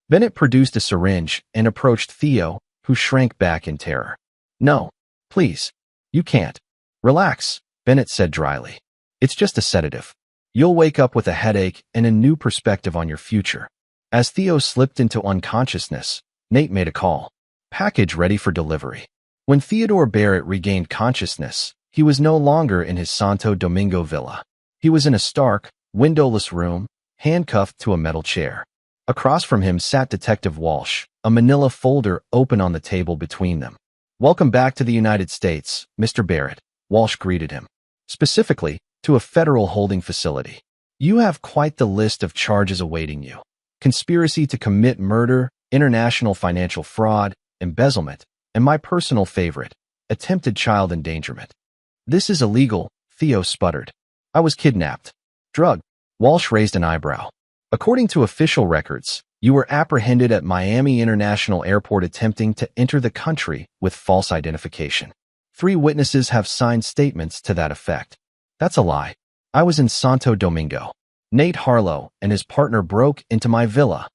Bennett produced a syringe and approached Theo, who shrank back in terror. "No, please. You can't." "Relax," Bennett said dryly. "It's just a sedative. You'll wake up with a headache and a new perspective on your future." As Theo slipped into unconsciousness, Nate made a call. "Package ready for delivery." When Theodore Barrett regained consciousness, he was no longer in his Santo Domingo villa. He was in a stark, windowless room, handcuffed to a metal chair. Across from him sat Detective Walsh, a manila folder open on the table between them. "Welcome back to the United States, Mr. Barrett," Walsh greeted him. "Specifically, to a federal holding facility. You have quite the list of charges awaiting you. Conspiracy to commit murder, international financial fraud, embezzlement, and my personal favorite, attempted child endangerment." "This is illegal," Theo sputtered. "I was kidnapped." "Drugged." Walsh raised an eyebrow. "According to official records, you were apprehended at Miami International Airport attempting to enter the country with false identification. 3 witnesses have signed statements to that effect." "That's a lie. I was in Santo Domingo. Nate Harlow and his partner broke into my villa."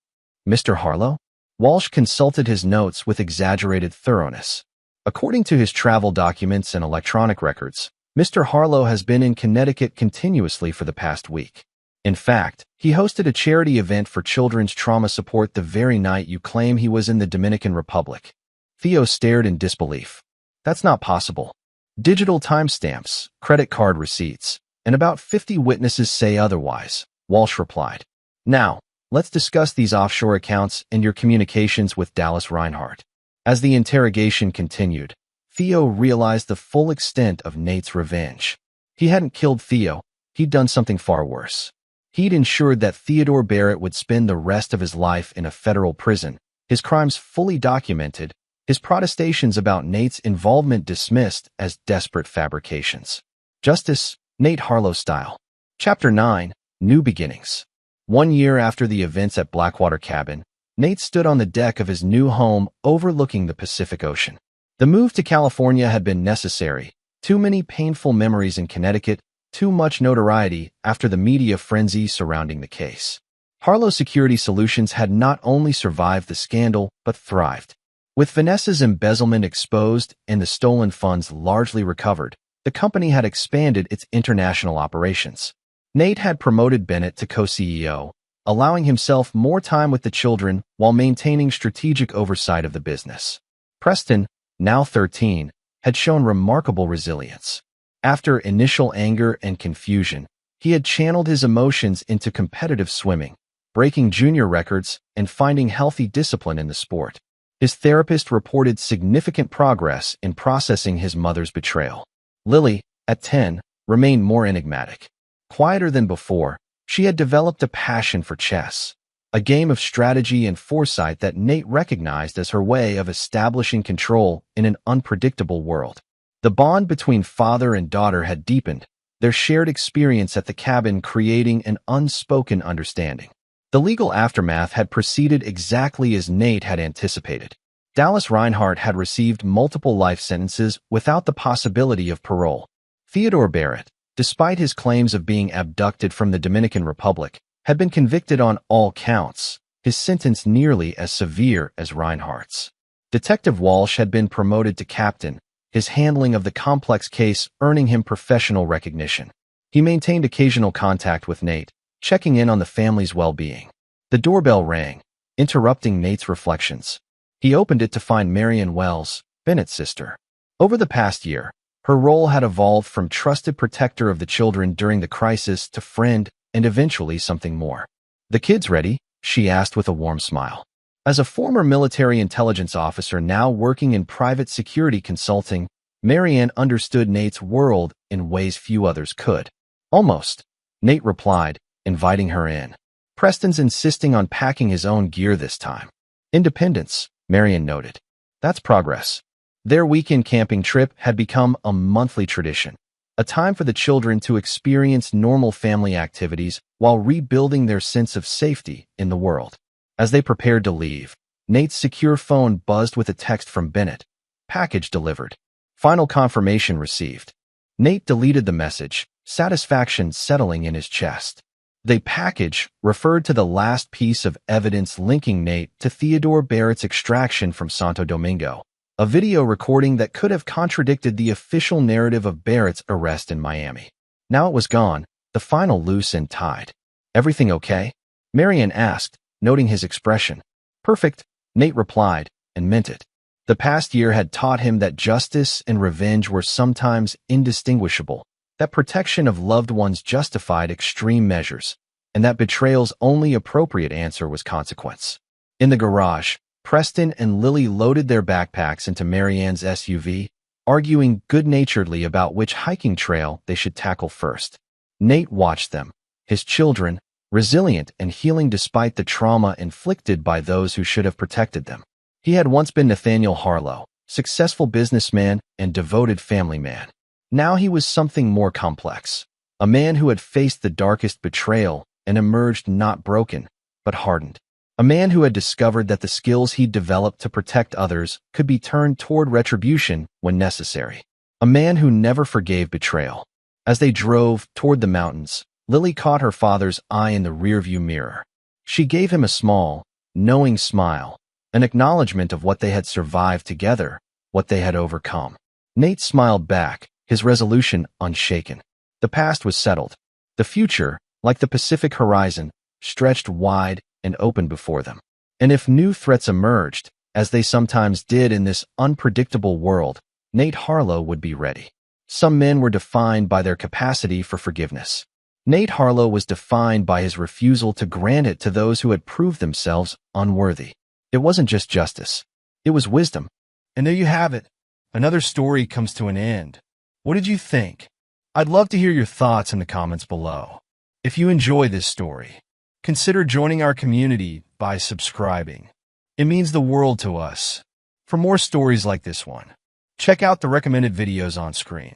"Mr. Harlow?" Walsh consulted his notes with exaggerated thoroughness. "According to his travel documents and electronic records, Mr. Harlow has been in Connecticut continuously for the past week. In fact, he hosted a charity event for children's trauma support the very night you claim he was in the Dominican Republic." Theo stared in disbelief. "That's not possible. Digital timestamps, credit card receipts, and about 50 witnesses say otherwise," Walsh replied. "Now, let's discuss these offshore accounts and your communications with Dallas Reinhardt." As the interrogation continued, Theo realized the full extent of Nate's revenge. He hadn't killed Theo, he'd done something far worse. He'd ensured that Theodore Barrett would spend the rest of his life in a federal prison, his crimes fully documented, his protestations about Nate's involvement dismissed as desperate fabrications. Justice, Nate Harlow style. Chapter 9, New Beginnings. 1 year after the events at Blackwater Cabin, Nate stood on the deck of his new home overlooking the Pacific Ocean. The move to California had been necessary. Too many painful memories in Connecticut, too much notoriety after the media frenzy surrounding the case. Harlow Security Solutions had not only survived the scandal, but thrived. With Vanessa's embezzlement exposed and the stolen funds largely recovered, the company had expanded its international operations. Nate had promoted Bennett to co-CEO, allowing himself more time with the children while maintaining strategic oversight of the business. Preston, now 13, had shown remarkable resilience. After initial anger and confusion, he had channeled his emotions into competitive swimming, breaking junior records and finding healthy discipline in the sport. His therapist reported significant progress in processing his mother's betrayal. Lily, at 10, remained more enigmatic. Quieter than before, she had developed a passion for chess, a game of strategy and foresight that Nate recognized as her way of establishing control in an unpredictable world. The bond between father and daughter had deepened, their shared experience at the cabin creating an unspoken understanding. The legal aftermath had proceeded exactly as Nate had anticipated. Dallas Reinhardt had received multiple life sentences without the possibility of parole. Theodore Barrett, despite his claims of being abducted from the Dominican Republic, had been convicted on all counts, his sentence nearly as severe as Reinhardt's. Detective Walsh had been promoted to captain, his handling of the complex case earning him professional recognition. He maintained occasional contact with Nate, checking in on the family's well-being. The doorbell rang, interrupting Nate's reflections. He opened it to find Marion Wells, Bennett's sister. Over the past year, her role had evolved from trusted protector of the children during the crisis to friend and eventually something more. "The kids ready?" she asked with a warm smile. As a former military intelligence officer now working in private security consulting, Marianne understood Nate's world in ways few others could. Almost, Nate replied, inviting her in. Preston's insisting on packing his own gear this time. Independence, Marianne noted. That's progress. Their weekend camping trip had become a monthly tradition, a time for the children to experience normal family activities while rebuilding their sense of safety in the world. As they prepared to leave, Nate's secure phone buzzed with a text from Bennett. Package delivered. Final confirmation received. Nate deleted the message, satisfaction settling in his chest. The package referred to the last piece of evidence linking Nate to Theodore Barrett's extraction from Santo Domingo, a video recording that could have contradicted the official narrative of Barrett's arrest in Miami. Now it was gone, the final loose end tied. Everything okay? Marianne asked, noting his expression. Perfect, Nate replied, and meant it. The past year had taught him that justice and revenge were sometimes indistinguishable, that protection of loved ones justified extreme measures, and that betrayal's only appropriate answer was consequence. In the garage, Preston and Lily loaded their backpacks into Marianne's SUV, arguing good-naturedly about which hiking trail they should tackle first. Nate watched them, his children, resilient and healing despite the trauma inflicted by those who should have protected them. He had once been Nathaniel Harlow, successful businessman and devoted family man. Now he was something more complex, a man who had faced the darkest betrayal and emerged not broken, but hardened. A man who had discovered that the skills he'd developed to protect others could be turned toward retribution when necessary. A man who never forgave betrayal. As they drove toward the mountains, Lily caught her father's eye in the rearview mirror. She gave him a small, knowing smile, an acknowledgement of what they had survived together, what they had overcome. Nate smiled back, his resolution unshaken. The past was settled. The future, like the Pacific horizon, stretched wide and open before them. And if new threats emerged, as they sometimes did in this unpredictable world, Nate Harlow would be ready. Some men were defined by their capacity for forgiveness. Nate Harlow was defined by his refusal to grant it to those who had proved themselves unworthy. It wasn't just justice. It was wisdom. And there you have it. Another story comes to an end. What did you think? I'd love to hear your thoughts in the comments below. If you enjoy this story, consider joining our community by subscribing. It means the world to us. For more stories like this one, check out the recommended videos on screen.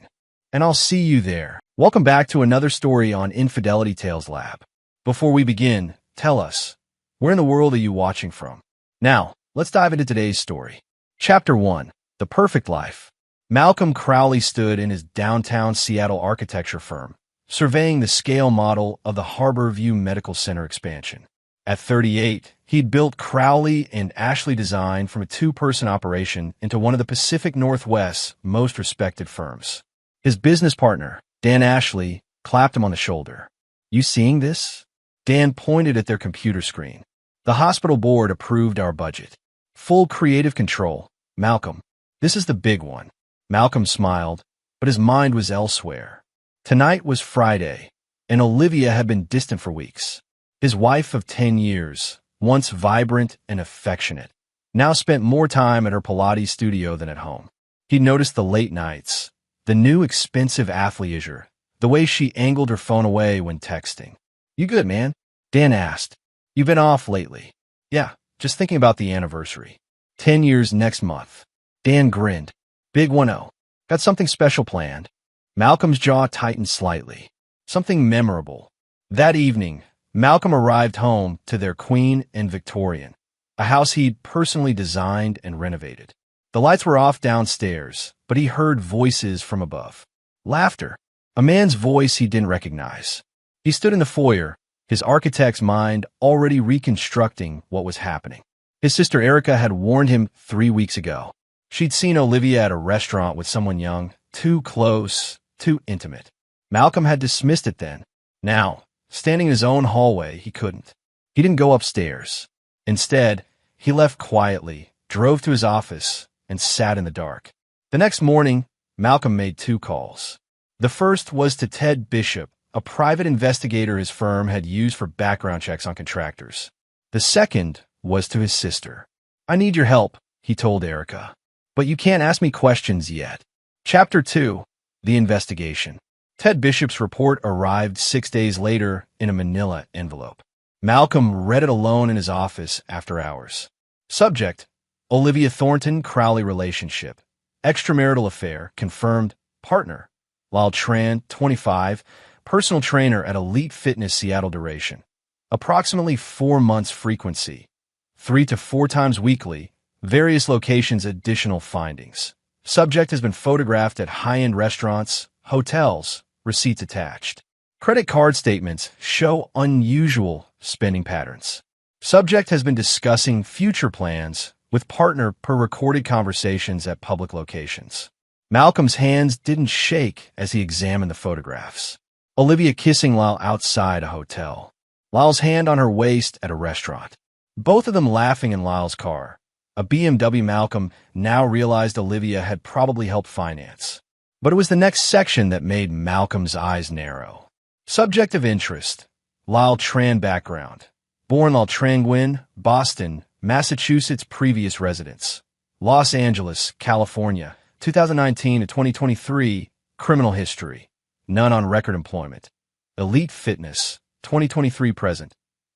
And I'll see you there. Welcome back to another story on Infidelity Tales Lab. Before we begin, tell us, where in the world are you watching from? Now, let's dive into today's story. Chapter 1. The Perfect Life. Malcolm Crowley stood in his downtown Seattle architecture firm, surveying the scale model of the Harbor View Medical Center expansion. At 38, he'd built Crowley and Ashley Design from a two-person operation into one of the Pacific Northwest's most respected firms. His business partner, Dan Ashley, clapped him on the shoulder. You seeing this? Dan pointed at their computer screen. The hospital board approved our budget. Full creative control. Malcolm, this is the big one. Malcolm smiled, but his mind was elsewhere. Tonight was Friday, and Olivia had been distant for weeks. His wife of 10 years, once vibrant and affectionate, now spent more time at her Pilates studio than at home. He noticed the late nights, the new expensive athleisure, the way she angled her phone away when texting. You good, man? Dan asked. You've been off lately. Yeah, just thinking about the anniversary. 10 years next month. Dan grinned. Big 1-0. Got something special planned. Malcolm's jaw tightened slightly. Something memorable. That evening, Malcolm arrived home to their Queen and Victorian, a house he'd personally designed and renovated. The lights were off downstairs, but he heard voices from above. Laughter. A man's voice he didn't recognize. He stood in the foyer, his architect's mind already reconstructing what was happening. His sister Erica had warned him 3 weeks ago. She'd seen Olivia at a restaurant with someone young, too close, too intimate. Malcolm had dismissed it then. Now, standing in his own hallway, he couldn't. He didn't go upstairs. Instead, he left quietly, drove to his office, and sat in the dark. The next morning, Malcolm made 2 calls. The first was to Ted Bishop, a private investigator his firm had used for background checks on contractors. The second was to his sister. "I need your help," he told Erica. "But you can't ask me questions yet." Chapter 2. The Investigation. Ted Bishop's report arrived 6 days later in a manila envelope. Malcolm read it alone in his office after hours. Subject: Olivia Thornton-Crowley relationship. Extramarital affair confirmed. Partner: Lyle Tran, 25, personal trainer at Elite Fitness Seattle. Duration: approximately 4 months. Frequency: 3 to 4 times weekly. Various locations. Additional findings: subject has been photographed at high-end restaurants, hotels. Receipts attached. Credit card statements show unusual spending patterns. Subject has been discussing future plans with partner per recorded conversations at public locations. Malcolm's hands didn't shake as he examined the photographs. Olivia kissing Lyle outside a hotel. Lyle's hand on her waist at a restaurant. Both of them laughing in Lyle's car. A BMW. Malcolm now realized Olivia had probably helped finance. But it was the next section that made Malcolm's eyes narrow. Subject of interest: Lyle Tran. Background: born Lyle Tran, Boston, Massachusetts. Previous residence: Los Angeles, California, 2019 to 2023. Criminal history: none on record. Employment: Elite Fitness, 2023 present.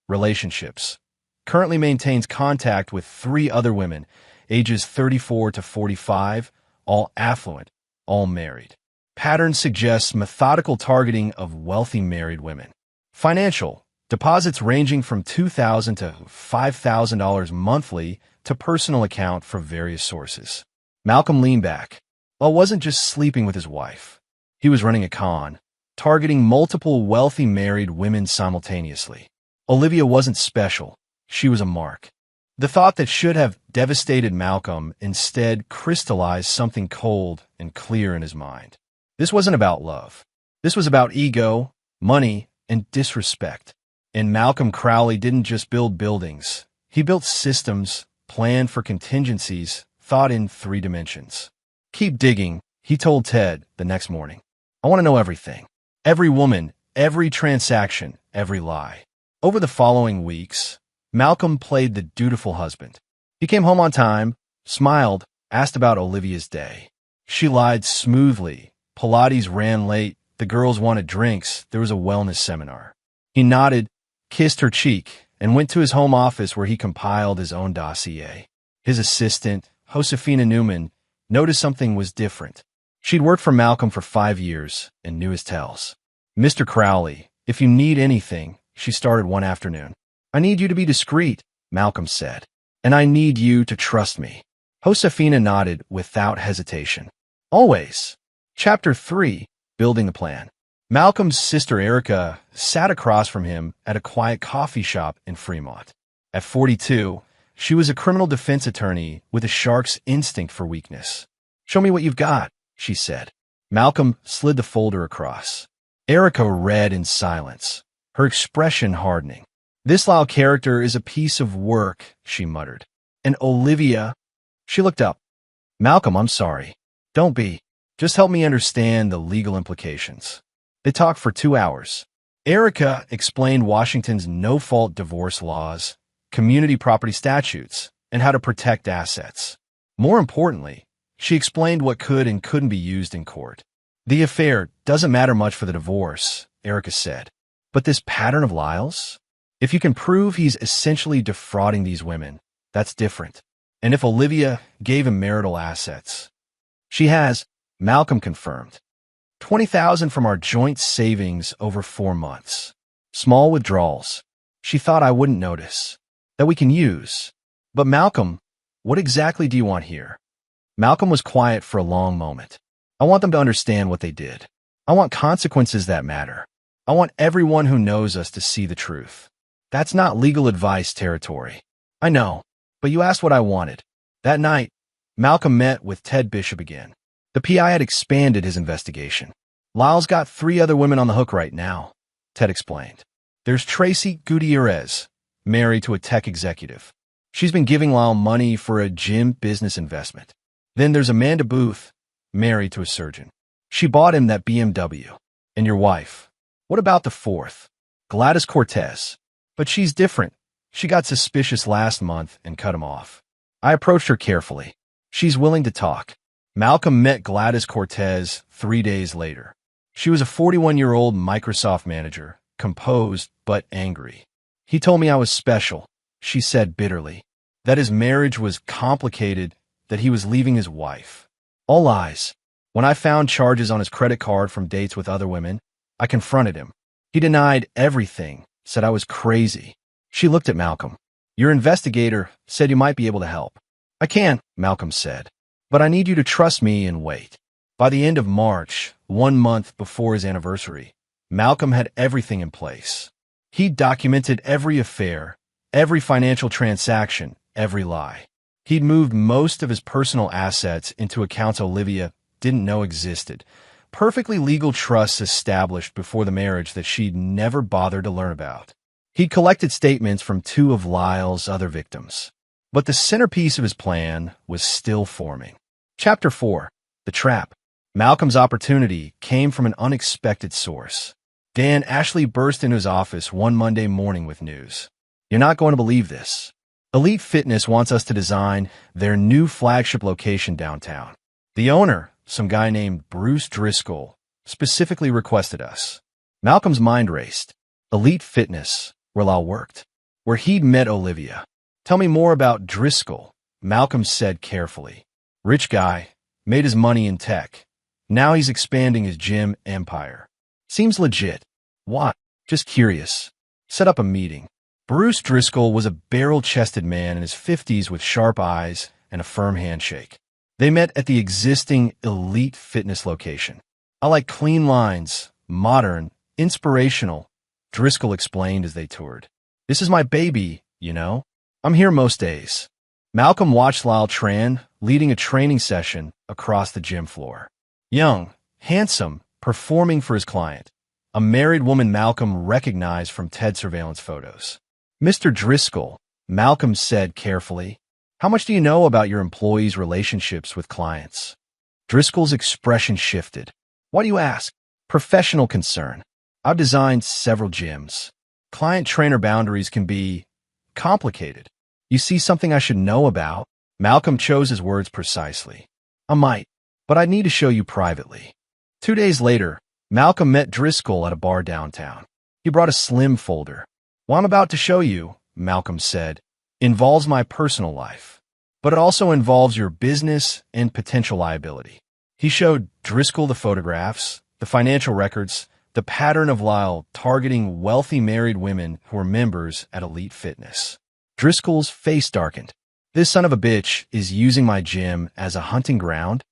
Relationships: currently maintains contact with 3 other women, ages 34 to 45, all affluent, all married. Pattern suggests methodical targeting of wealthy married women. Financial: deposits ranging from $2,000 to $5,000 monthly to personal account for various sources. Malcolm leaned back. Lyle wasn't just sleeping with his wife. He was running a con, targeting multiple wealthy married women simultaneously. Olivia wasn't special. She was a mark. The thought that should have devastated Malcolm instead crystallized something cold and clear in his mind. This wasn't about love. This was about ego, money, and disrespect. And Malcolm Crowley didn't just build buildings. He built systems, planned for contingencies, thought in 3 dimensions. "Keep digging," he told Ted the next morning. "I want to know everything. Every woman, every transaction, every lie." Over the following weeks, Malcolm played the dutiful husband. He came home on time, smiled, asked about Olivia's day. She lied smoothly. Pilates ran late. The girls wanted drinks. There was a wellness seminar. He nodded, kissed her cheek, and went to his home office where he compiled his own dossier. His assistant, Josefina Newman, noticed something was different. She'd worked for Malcolm for 5 years and knew his tells. "Mr. Crowley, if you need anything," she started one afternoon. "I need you to be discreet," Malcolm said. "And I need you to trust me." Josefina nodded without hesitation. "Always." Chapter 3. Building the Plan. Malcolm's sister Erica sat across from him at a quiet coffee shop in Fremont. At 42, she was a criminal defense attorney with a shark's instinct for weakness. "Show me what you've got," she said. Malcolm slid the folder across. Erica read in silence, her expression hardening. "This Lyle character is a piece of work," she muttered. "And Olivia—" She looked up. "Malcolm, I'm sorry. Don't be. Just help me understand the legal implications." They talked for 2 hours. Erica explained Washington's no-fault divorce laws, community property statutes, and how to protect assets. More importantly, she explained what could and couldn't be used in court. "The affair doesn't matter much for the divorce," Erica said. "But this pattern of Lyle's? If you can prove he's essentially defrauding these women, that's different. And if Olivia gave him marital assets—" "She has," Malcolm confirmed. "20,000 from our joint savings over 4 months. Small withdrawals. She thought I wouldn't notice. That we can use. But Malcolm, what exactly do you want here?" Malcolm was quiet for a long moment. "I want them to understand what they did. I want consequences that matter. I want everyone who knows us to see the truth. That's not legal advice territory. I know, but you asked what I wanted." That night, Malcolm met with Ted Bishop again. The PI had expanded his investigation. "Lyle's got 3 other women on the hook right now," Ted explained. "There's Tracy Gutierrez, married to a tech executive. She's been giving Lyle money for a gym business investment. Then there's Amanda Booth, married to a surgeon. She bought him that BMW. And your wife. What about the 4th? Gladys Cortez. But she's different. She got suspicious last month and cut him off. I approached her carefully. She's willing to talk. Malcolm met Gladys Cortez 3 days later. She was a 41-year-old Microsoft manager, composed but angry. He told me I was special, she said bitterly, that his marriage was complicated, that he was leaving his wife. All lies. When I found charges on his credit card from dates with other women, I confronted him. He denied everything, said I was crazy. She looked at Malcolm. Your investigator said you might be able to help. I can, Malcolm said, but I need you to trust me and wait. By the end of March, 1 month before his anniversary, Malcolm had everything in place. He documented every affair, every financial transaction, every lie. He'd moved most of his personal assets into accounts Olivia didn't know existed, perfectly legal trusts established before the marriage that she'd never bothered to learn about. He'd collected statements from 2 of Lyle's other victims. But the centerpiece of his plan was still forming. Chapter 4. The Trap. Malcolm's opportunity came from an unexpected source. Dan Ashley burst into his office one Monday morning with news. You're not going to believe this. Elite Fitness wants us to design their new flagship location downtown. The owner, some guy named Bruce Driscoll, specifically requested us. Malcolm's mind raced. Elite Fitness, where Lyle worked, where he'd met Olivia. Tell me more about Driscoll, Malcolm said carefully. Rich guy, made his money in tech. Now he's expanding his gym empire. Seems legit. Why? Just curious. Set up a meeting. Bruce Driscoll was a barrel-chested man in his 50s with sharp eyes and a firm handshake. They met at the existing Elite Fitness location. I like clean lines, modern, inspirational, Driscoll explained as they toured. This is my baby, you know. I'm here most days. Malcolm watched Lyle Tran leading a training session across the gym floor. Young, handsome, performing for his client. A married woman Malcolm recognized from TED surveillance photos. Mr. Driscoll, Malcolm said carefully, how much do you know about your employees' relationships with clients? Driscoll's expression shifted. Why do you ask? Professional concern. I've designed several gyms. Client-trainer boundaries can be complicated. You see something I should know about? Malcolm chose his words precisely. I might, but I'd need to show you privately. 2 days later, Malcolm met Driscoll at a bar downtown. He brought a slim folder. What I'm about to show you, Malcolm said, involves my personal life, but it also involves your business and potential liability. He showed Driscoll the photographs, the financial records, the pattern of Lyle targeting wealthy married women who were members at Elite Fitness. Driscoll's face darkened. This son of a bitch is using my gym as a hunting ground?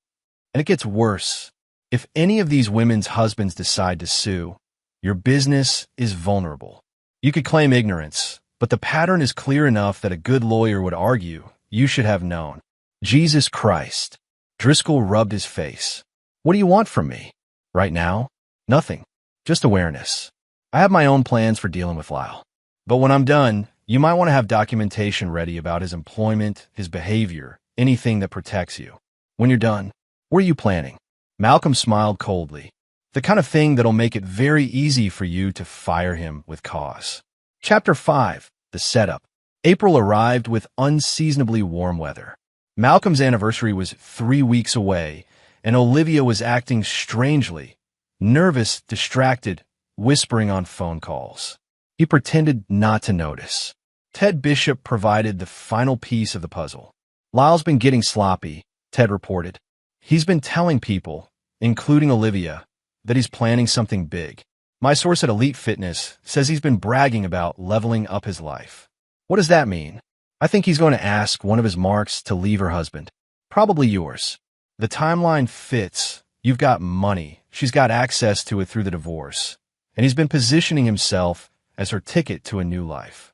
And it gets worse. If any of these women's husbands decide to sue, your business is vulnerable. You could claim ignorance, but the pattern is clear enough that a good lawyer would argue you should have known. Jesus Christ. Driscoll rubbed his face. What do you want from me? Right now? Nothing. Just awareness. I have my own plans for dealing with Lyle. But when I'm done, you might want to have documentation ready about his employment, his behavior, anything that protects you. When you're done, what are you planning? Malcolm smiled coldly. The kind of thing that'll make it very easy for you to fire him with cause. Chapter 5. The Setup. April arrived with unseasonably warm weather. Malcolm's anniversary was 3 weeks away, and Olivia was acting strangely, nervous, distracted, whispering on phone calls. He pretended not to notice. Ted Bishop provided the final piece of the puzzle. Lyle's been getting sloppy, Ted reported. He's been telling people, including Olivia, that he's planning something big. My source at Elite Fitness says he's been bragging about leveling up his life. What does that mean? I think he's going to ask one of his marks to leave her husband. Probably yours. The timeline fits. You've got money. She's got access to it through the divorce. And he's been positioning himself as her ticket to a new life.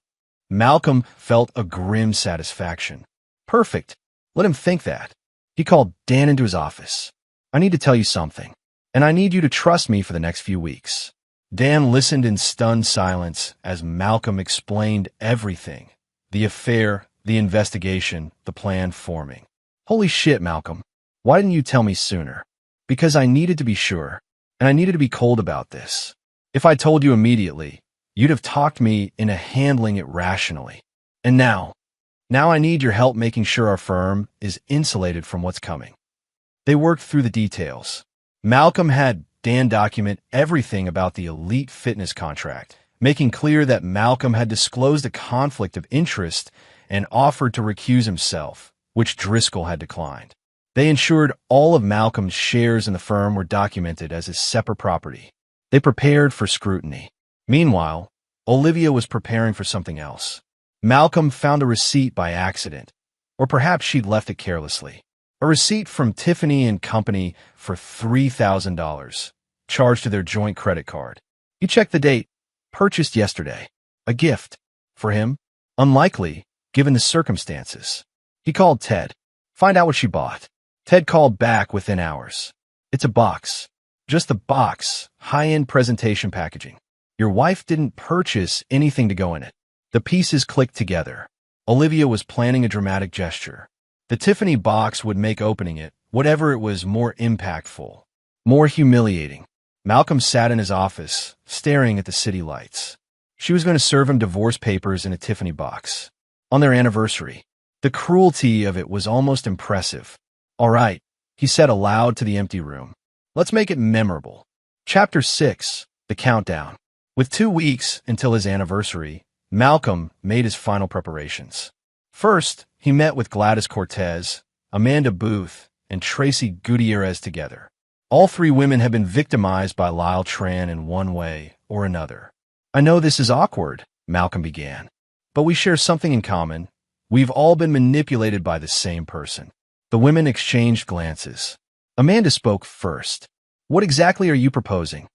Malcolm felt a grim satisfaction. Perfect. Let him think that. He called Dan into his office. I need to tell you something, and I need you to trust me for the next few weeks. Dan listened in stunned silence as Malcolm explained everything. The affair, the investigation, the plan forming. Holy shit, Malcolm. Why didn't you tell me sooner? Because I needed to be sure, and I needed to be cold about this. If I told you immediately, you'd have talked me into handling it rationally. And now I need your help making sure our firm is insulated from what's coming. They worked through the details. Malcolm had Dan document everything about the elite fitness contract, making clear that Malcolm had disclosed a conflict of interest and offered to recuse himself, which Driscoll had declined. They ensured all of Malcolm's shares in the firm were documented as his separate property. They prepared for scrutiny. Meanwhile, Olivia was preparing for something else. Malcolm found a receipt by accident, or perhaps she'd left it carelessly. A receipt from Tiffany and Company for $3,000, charged to their joint credit card. He checked the date. Purchased yesterday. A gift. For him? Unlikely, given the circumstances. He called Ted. Find out what she bought. Ted called back within hours. It's a box. Just a box. High-end presentation packaging. Your wife didn't purchase anything to go in it. The pieces clicked together. Olivia was planning a dramatic gesture. The Tiffany box would make opening it, whatever it was, more impactful, more humiliating. Malcolm sat in his office, staring at the city lights. She was going to serve him divorce papers in a Tiffany box. On their anniversary. The cruelty of it was almost impressive. All right, he said aloud to the empty room. Let's make it memorable. Chapter 6, The Countdown. With 2 weeks until his anniversary, Malcolm made his final preparations. First, he met with Gladys Cortez, Amanda Booth, and Tracy Gutierrez together. All 3 women have been victimized by Lyle Tran in one way or another. I know this is awkward, Malcolm began, but we share something in common. We've all been manipulated by the same person. The women exchanged glances. Amanda spoke first. What exactly are you proposing?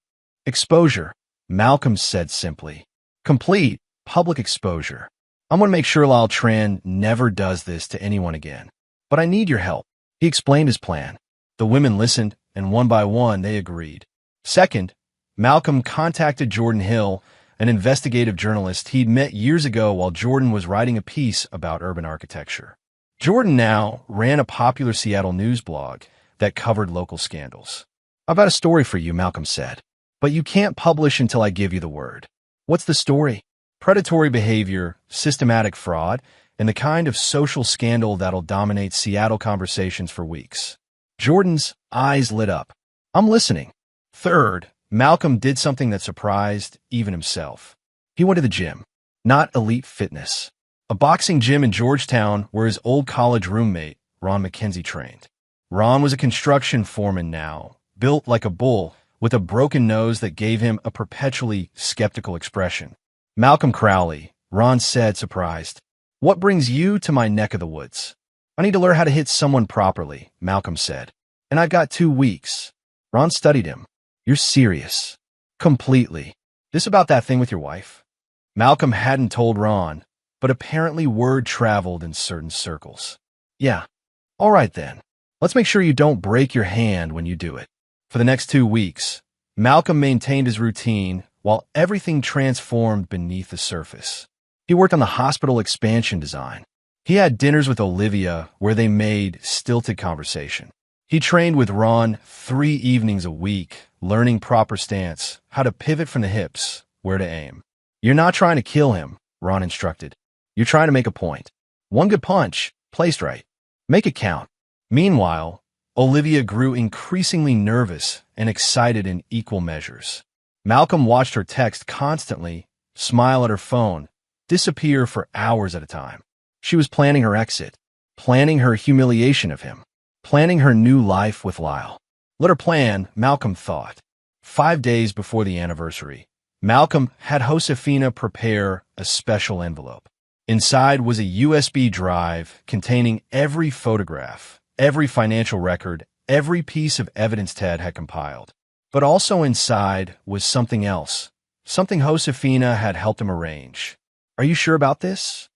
Exposure, Malcolm said simply. Complete, public exposure. I'm going to make sure Lyle Tran never does this to anyone again. But I need your help. He explained his plan. The women listened, and one by one they agreed. Second, Malcolm contacted Jordan Hill, an investigative journalist he'd met years ago while Jordan was writing a piece about urban architecture. Jordan now ran a popular Seattle news blog that covered local scandals. I've got a story for you, Malcolm said. But you can't publish until I give you the word. What's the story? Predatory behavior, systematic fraud, and the kind of social scandal that'll dominate Seattle conversations for weeks. Jordan's eyes lit up. I'm listening. Third, Malcolm did something that surprised even himself. He went to the gym. Not elite fitness. A boxing gym in Georgetown where his old college roommate, Ron McKenzie, trained. Ron was a construction foreman now, built like a bull, with a broken nose that gave him a perpetually skeptical expression. Malcolm Crowley, Ron said, surprised. What brings you to my neck of the woods? I need to learn how to hit someone properly, Malcolm said. And I've got 2 weeks. Ron studied him. You're serious. Completely. This about that thing with your wife? Malcolm hadn't told Ron, but apparently word traveled in certain circles. Yeah. All right then. Let's make sure you don't break your hand when you do it. For the next 2 weeks, Malcolm maintained his routine while everything transformed beneath the surface. He worked on the hospital expansion design. He had dinners with Olivia where they made stilted conversation. He trained with Ron 3 evenings a week, learning proper stance, how to pivot from the hips, where to aim. You're not trying to kill him, Ron instructed. You're trying to make a point. One good punch, placed right. Make it count. Meanwhile, Olivia grew increasingly nervous and excited in equal measures. Malcolm watched her text constantly, smile at her phone, disappear for hours at a time. She was planning her exit, planning her humiliation of him, planning her new life with Lyle. Let her plan, Malcolm thought. 5 days before the anniversary, Malcolm had Josefina prepare a special envelope. Inside was a USB drive containing every photograph, every financial record, every piece of evidence Ted had compiled. But also inside was something else, something Josefina had helped him arrange. Are you sure about this?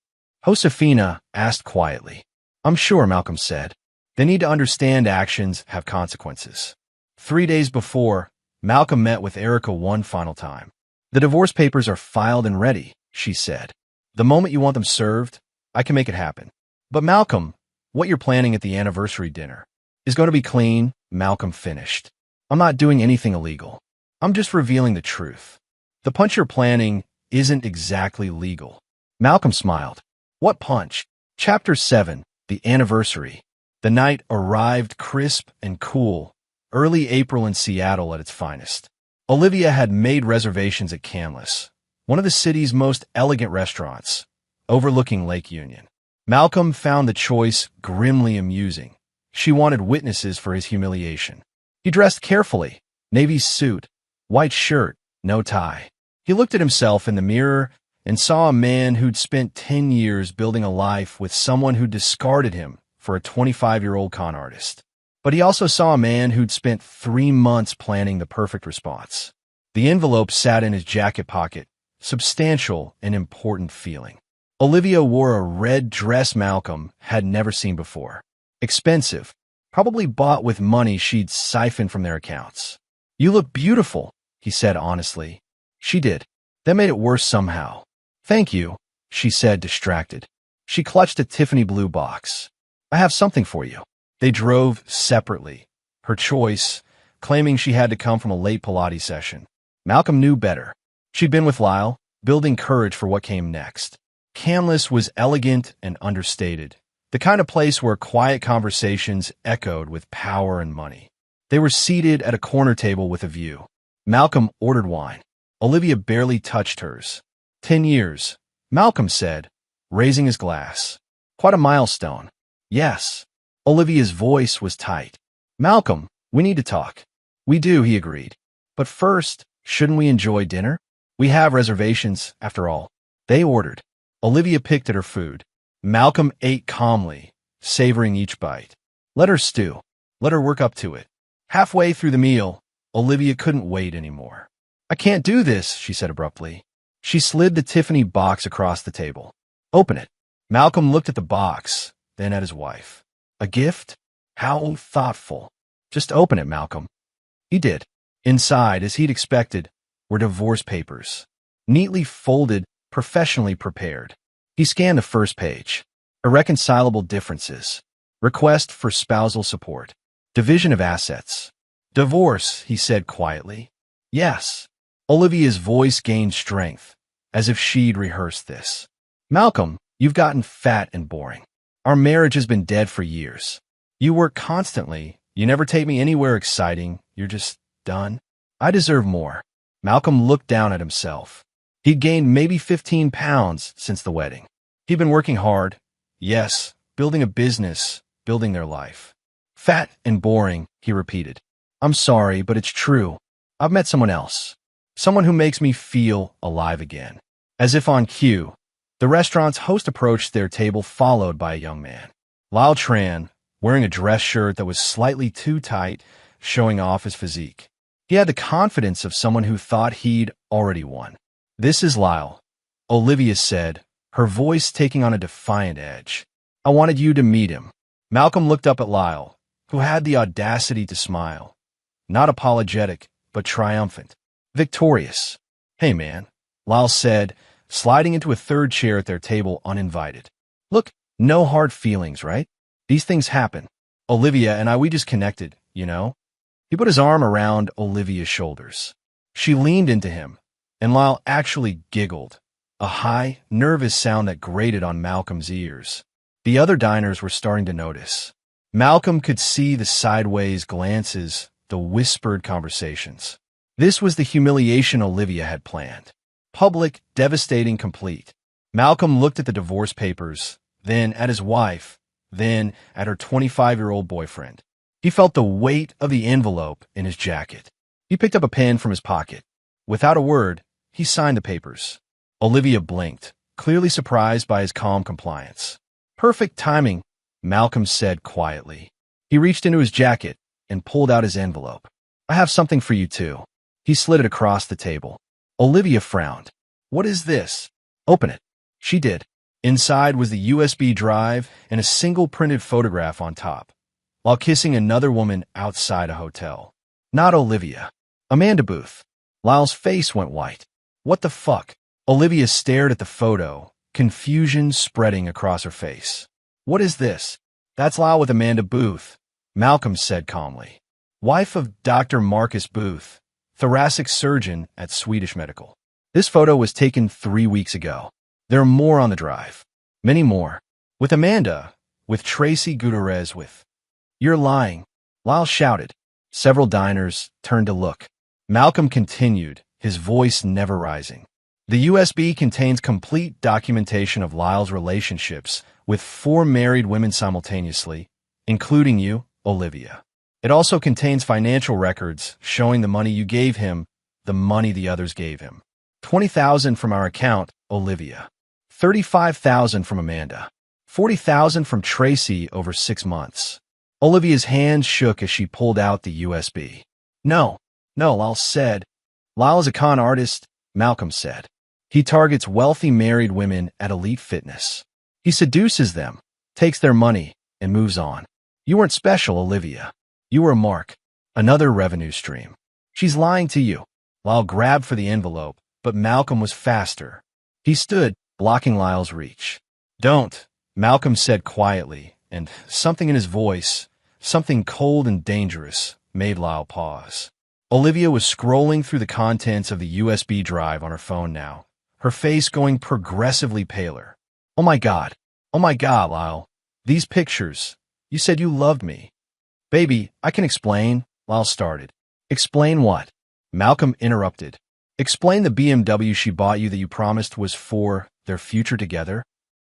Josefina asked quietly. I'm sure, Malcolm said. They need to understand actions have consequences. 3 days before, Malcolm met with Erica one final time. The divorce papers are filed and ready, she said. The moment you want them served, I can make it happen. But Malcolm, what you're planning at the anniversary dinner is going to be clean, Malcolm finished. I'm not doing anything illegal. I'm just revealing the truth. The punch you're planning isn't exactly legal. Malcolm smiled. What punch? Chapter 7, The Anniversary. The night arrived crisp and cool, early April in Seattle at its finest. Olivia had made reservations at Canlis, one of the city's most elegant restaurants, overlooking Lake Union. Malcolm found the choice grimly amusing. She wanted witnesses for his humiliation. He dressed carefully, navy suit, white shirt, no tie. He looked at himself in the mirror and saw a man who'd spent 10 years building a life with someone who discarded him for a 25-year-old con artist. But he also saw a man who'd spent 3 months planning the perfect response. The envelope sat in his jacket pocket, substantial and important feeling. Olivia wore a red dress Malcolm had never seen before. Expensive, probably bought with money she'd siphoned from their accounts. "You look beautiful," he said honestly. She did. That made it worse somehow. "Thank you," she said, distracted. She clutched a Tiffany blue box. "I have something for you." They drove separately, her choice, claiming she had to come from a late Pilates session. Malcolm knew better. She'd been with Lyle, building courage for what came next. Canlis was elegant and understated, the kind of place where quiet conversations echoed with power and money. They were seated at a corner table with a view. Malcolm ordered wine. Olivia barely touched hers. 10 years, Malcolm said, raising his glass. Quite a milestone. Yes. Olivia's voice was tight. "Malcolm, we need to talk." "We do," he agreed. "But first, shouldn't we enjoy dinner? We have reservations, after all." They ordered. Olivia picked at her food. Malcolm ate calmly, savoring each bite. Let her stew. Let her work up to it. Halfway through the meal, Olivia couldn't wait anymore. "I can't do this," she said abruptly. She slid the Tiffany box across the table. "Open it." Malcolm looked at the box, then at his wife. "A gift? How thoughtful." "Just open it, Malcolm." He did. Inside, as he'd expected, were divorce papers. Neatly folded, professionally prepared. He scanned the first page. Irreconcilable differences. Request for spousal support. Division of assets. "Divorce," he said quietly. "Yes." Olivia's voice gained strength, as if she'd rehearsed this. "Malcolm, you've gotten fat and boring. Our marriage has been dead for years. You work constantly. You never take me anywhere exciting. You're just done. I deserve more." Malcolm looked down at himself. He'd gained maybe 15 pounds since the wedding. He'd been working hard. Yes, building a business, building their life. "Fat and boring," he repeated. "I'm sorry, but it's true. I've met someone else. Someone who makes me feel alive again." As if on cue, the restaurant's host approached their table, followed by a young man. Lyle Tran, wearing a dress shirt that was slightly too tight, showing off his physique. He had the confidence of someone who thought he'd already won. "This is Lyle," Olivia said, her voice taking on a defiant edge. "I wanted you to meet him." Malcolm looked up at Lyle, who had the audacity to smile. Not apologetic, but triumphant. Victorious. "Hey, man," Lyle said, sliding into a third chair at their table uninvited. "Look, no hard feelings, right? These things happen. Olivia and I, we just connected, you know?" He put his arm around Olivia's shoulders. She leaned into him, and Lyle actually giggled, a high, nervous sound that grated on Malcolm's ears. The other diners were starting to notice. Malcolm could see the sideways glances, the whispered conversations. This was the humiliation Olivia had planned. Public, devastating, complete. Malcolm looked at the divorce papers, then at his wife, then at her 25-year-old boyfriend. He felt the weight of the envelope in his jacket. He picked up a pen from his pocket. Without a word, he signed the papers. Olivia blinked, clearly surprised by his calm compliance. "Perfect timing," Malcolm said quietly. He reached into his jacket and pulled out his envelope. "I have something for you, too." He slid it across the table. Olivia frowned. "What is this?" "Open it." She did. Inside was the USB drive and a single printed photograph on top, while kissing another woman outside a hotel. Not Olivia. Amanda Booth. Lyle's face went white. "What the fuck?" Olivia stared at the photo, confusion spreading across her face. "What is this?" "That's Lyle with Amanda Booth," Malcolm said calmly. "Wife of Dr. Marcus Booth, thoracic surgeon at Swedish Medical. This photo was taken 3 weeks ago. There are more on the drive." Many more. With Amanda. With Tracy Gutierrez. With... You're lying. Lyle shouted. Several diners turned to look. Malcolm continued, his voice never rising. The USB contains complete documentation of Lyle's relationships with 4 married women simultaneously, including you, Olivia. It also contains financial records showing the money you gave him, the money the others gave him. $20,000 from our account, Olivia. $35,000 from Amanda. $40,000 from Tracy over 6 months. Olivia's hands shook as she pulled out the USB. No, Lyle said. Lyle is a con artist, Malcolm said. He targets wealthy married women at elite fitness. He seduces them, takes their money, and moves on. You weren't special, Olivia. You were a mark. Another revenue stream. She's lying to you. Lyle grabbed for the envelope, but Malcolm was faster. He stood, blocking Lyle's reach. Don't, Malcolm said quietly, and something in his voice, something cold and dangerous, made Lyle pause. Olivia was scrolling through the contents of the USB drive on her phone now, her face going progressively paler. Oh my God, Lyle. These pictures. You said you loved me. Baby, I can explain, Lyle started. Explain what? Malcolm interrupted. Explain the BMW she bought you that you promised was for their future together.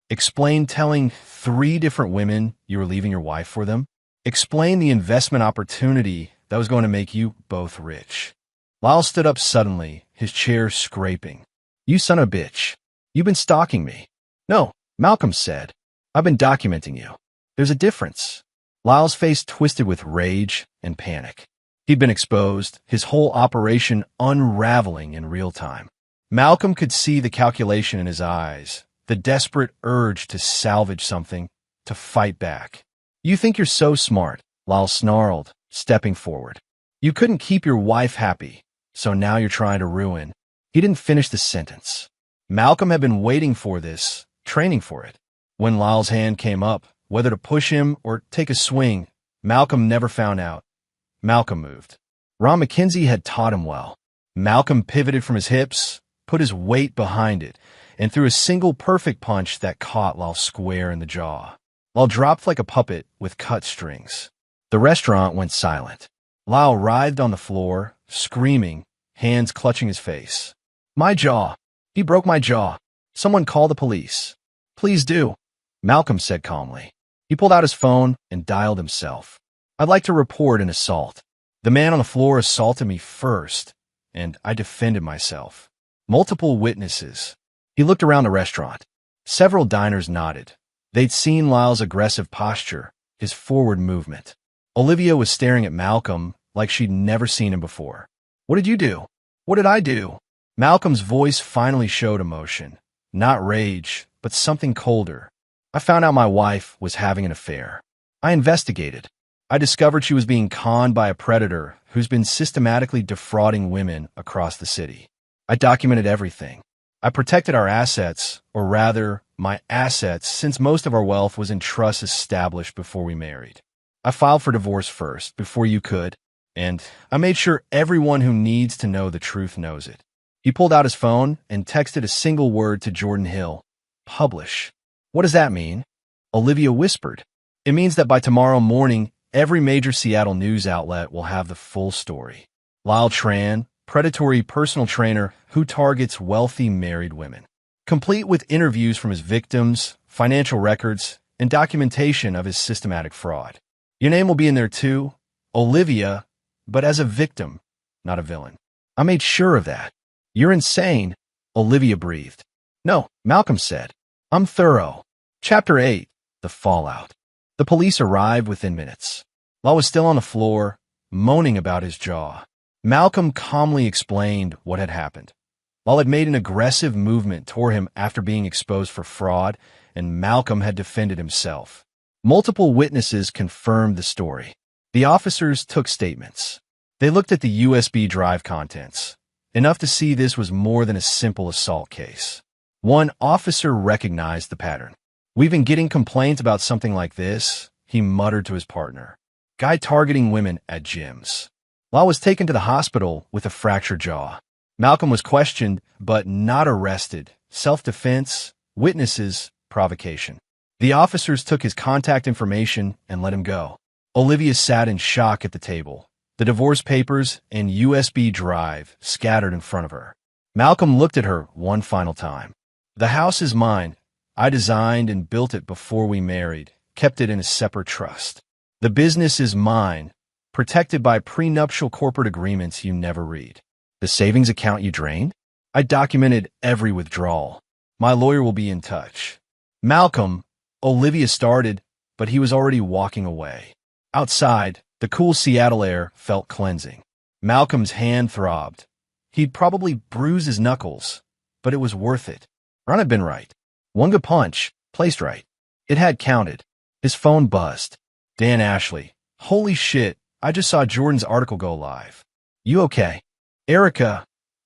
Explain telling 3 different women you were leaving your wife for them. Explain the investment opportunity that was going to make you both rich. Lyle stood up suddenly, his chair scraping. You son of a bitch. You've been stalking me. No, Malcolm said. I've been documenting you. There's a difference. Lyle's face twisted with rage and panic. He'd been exposed, his whole operation unraveling in real time. Malcolm could see the calculation in his eyes, the desperate urge to salvage something, to fight back. You think you're so smart, Lyle snarled, stepping forward. You couldn't keep your wife happy, so now you're trying to ruin. He didn't finish the sentence. Malcolm had been waiting for this, training for it. When Lyle's hand came up, whether to push him or take a swing, Malcolm never found out. Malcolm moved. Ron McKenzie had taught him well. Malcolm pivoted from his hips, put his weight behind it, and threw a single perfect punch that caught Lyle square in the jaw. Lyle dropped like a puppet with cut strings. The restaurant went silent. Lyle writhed on the floor, screaming, hands clutching his face. My jaw. He broke my jaw. Someone call the police. Please do, Malcolm said calmly. He pulled out his phone and dialed himself. I'd like to report an assault. The man on the floor assaulted me first, and I defended myself. Multiple witnesses. He looked around the restaurant. Several diners nodded. They'd seen Lyle's aggressive posture, his forward movement. Olivia was staring at Malcolm like she'd never seen him before. What did you do? What did I do? Malcolm's voice finally showed emotion. Not rage, but something colder. I found out my wife was having an affair. I investigated. I discovered she was being conned by a predator who's been systematically defrauding women across the city. I documented everything. I protected our assets, or rather, my assets, since most of our wealth was in trusts established before we married. I filed for divorce first, before you could, and I made sure everyone who needs to know the truth knows it. He pulled out his phone and texted a single word to Jordan Hill. Publish. What does that mean? Olivia whispered. It means that by tomorrow morning, every major Seattle news outlet will have the full story. Lyle Tran, predatory personal trainer who targets wealthy married women. Complete with interviews from his victims, financial records, and documentation of his systematic fraud. Your name will be in there too, Olivia, but as a victim, not a villain. I made sure of that. You're insane, Olivia breathed. No, Malcolm said. I'm thorough. Chapter 8, The Fallout. The police arrived within minutes. Lyle was still on the floor, moaning about his jaw. Malcolm calmly explained what had happened. Lyle had made an aggressive movement toward him after being exposed for fraud, and Malcolm had defended himself. Multiple witnesses confirmed the story. The officers took statements. They looked at the USB drive contents, enough to see this was more than a simple assault case. One officer recognized the pattern. We've been getting complaints about something like this, he muttered to his partner. Guy targeting women at gyms. Lyle was taken to the hospital with a fractured jaw. Malcolm was questioned, but not arrested. Self-defense, witnesses, provocation. The officers took his contact information and let him go. Olivia sat in shock at the table, the divorce papers and USB drive scattered in front of her. Malcolm looked at her one final time. The house is mine. I designed and built it before we married, kept it in a separate trust. The business is mine, protected by prenuptial corporate agreements you never read. The savings account you drained? I documented every withdrawal. My lawyer will be in touch. Malcolm, Olivia started, but he was already walking away. Outside, the cool Seattle air felt cleansing. Malcolm's hand throbbed. He'd probably bruise his knuckles, but it was worth it. Ron had been right. One good punch, placed right. It had counted. His phone buzzed. Dan Ashley. Holy shit, I just saw Jordan's article go live. You okay? Erica,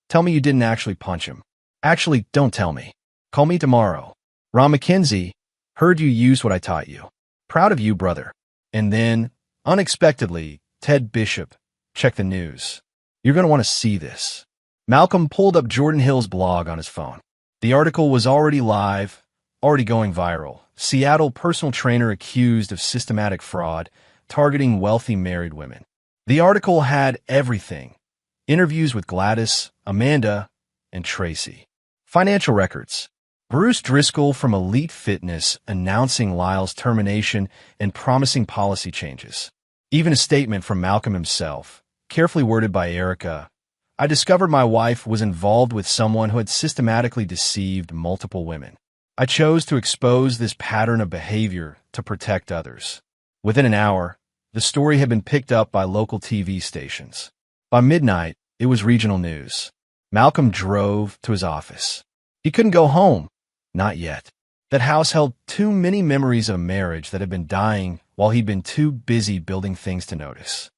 tell me you didn't actually punch him. Actually, don't tell me. Call me tomorrow. Ron McKenzie, heard you use what I taught you. Proud of you, brother. And then, unexpectedly, Ted Bishop. Check the news. You're going to want to see this. Malcolm pulled up Jordan Hill's blog on his phone. The article was already live, already going viral. Seattle personal trainer accused of systematic fraud, targeting wealthy married women. The article had everything. Interviews with Gladys, Amanda, and Tracy. Financial records. Bruce Driscoll from Elite Fitness announcing Lyle's termination and promising policy changes. Even a statement from Malcolm himself, carefully worded by Erica. I discovered my wife was involved with someone who had systematically deceived multiple women. I chose to expose this pattern of behavior to protect others. Within an hour, the story had been picked up by local TV stations. By midnight, it was regional news. Malcolm drove to his office. He couldn't go home. Not yet. That house held too many memories of a marriage that had been dying while he'd been too busy building things to notice.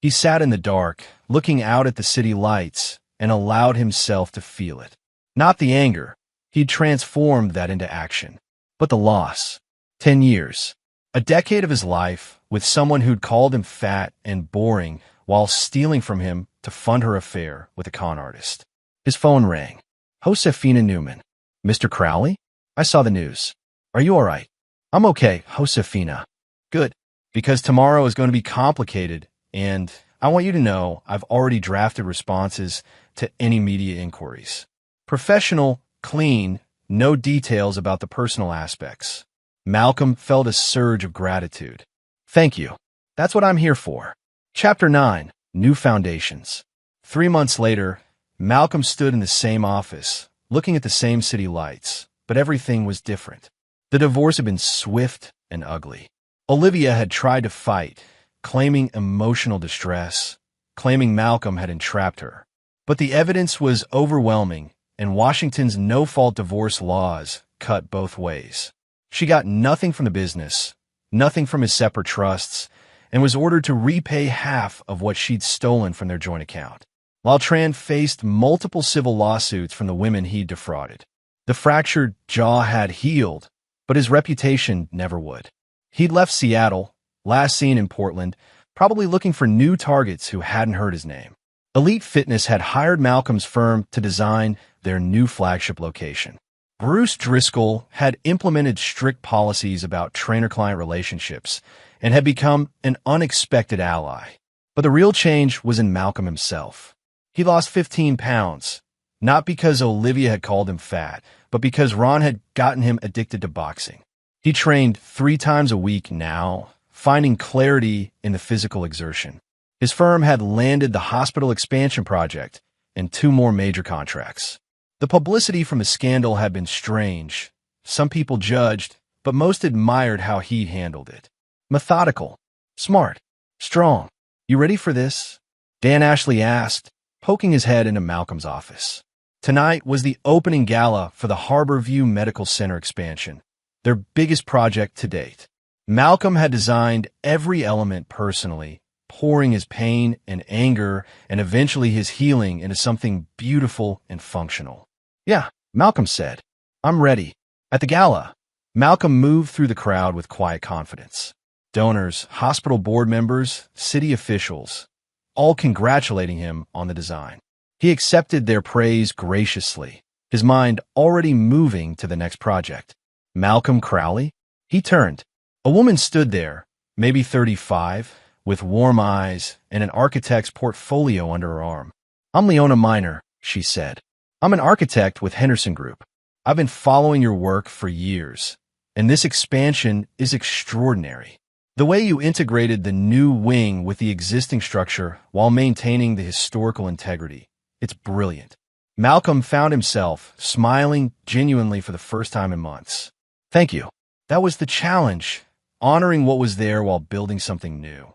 He sat in the dark, looking out at the city lights, and allowed himself to feel it. Not the anger. He'd transformed that into action. But the loss. 10 years. A decade of his life with someone who'd called him fat and boring while stealing from him to fund her affair with a con artist. His phone rang. Josefina Newman. Mr. Crowley? I saw the news. Are you all right? I'm okay, Josefina. Good. Because tomorrow is going to be complicated, and I want you to know I've already drafted responses to any media inquiries. Professional, clean, no details about the personal aspects. Malcolm felt a surge of gratitude. Thank you. That's what I'm here for. Chapter 9. New Foundations. 3 months later, Malcolm stood in the same office, looking at the same city lights, but everything was different. The divorce had been swift and ugly. Olivia had tried to fight, claiming emotional distress, claiming Malcolm had entrapped her. But the evidence was overwhelming, and Washington's no-fault divorce laws cut both ways. She got nothing from the business, nothing from his separate trusts, and was ordered to repay half of what she'd stolen from their joint account. While Tran faced multiple civil lawsuits from the women he'd defrauded. The fractured jaw had healed, but his reputation never would. He'd left Seattle, last seen in Portland, probably looking for new targets who hadn't heard his name. Elite Fitness had hired Malcolm's firm to design their new flagship location. Bruce Driscoll had implemented strict policies about trainer-client relationships and had become an unexpected ally. But the real change was in Malcolm himself. He lost 15 pounds, not because Olivia had called him fat, but because Ron had gotten him addicted to boxing. He trained 3 times a week now, finding clarity in the physical exertion. His firm had landed the hospital expansion project and 2 more major contracts. The publicity from the scandal had been strange. Some people judged, but most admired how he handled it. Methodical, smart, strong. You ready for this? Dan Ashley asked, poking his head into Malcolm's office. Tonight was the opening gala for the Harborview Medical Center expansion, their biggest project to date. Malcolm had designed every element personally, pouring his pain and anger and eventually his healing into something beautiful and functional. Yeah, Malcolm said, I'm ready. At the gala, Malcolm moved through the crowd with quiet confidence. Donors, hospital board members, city officials, all congratulating him on the design. He accepted their praise graciously, his mind already moving to the next project. Malcolm Crowley? He turned. A woman stood there, maybe 35, with warm eyes and an architect's portfolio under her arm. I'm Leona Miner, she said. I'm an architect with Henderson Group. I've been following your work for years, and this expansion is extraordinary. The way you integrated the new wing with the existing structure while maintaining the historical integrity, it's brilliant. Malcolm found himself smiling genuinely for the first time in months. Thank you. That was the challenge, honoring what was there while building something new.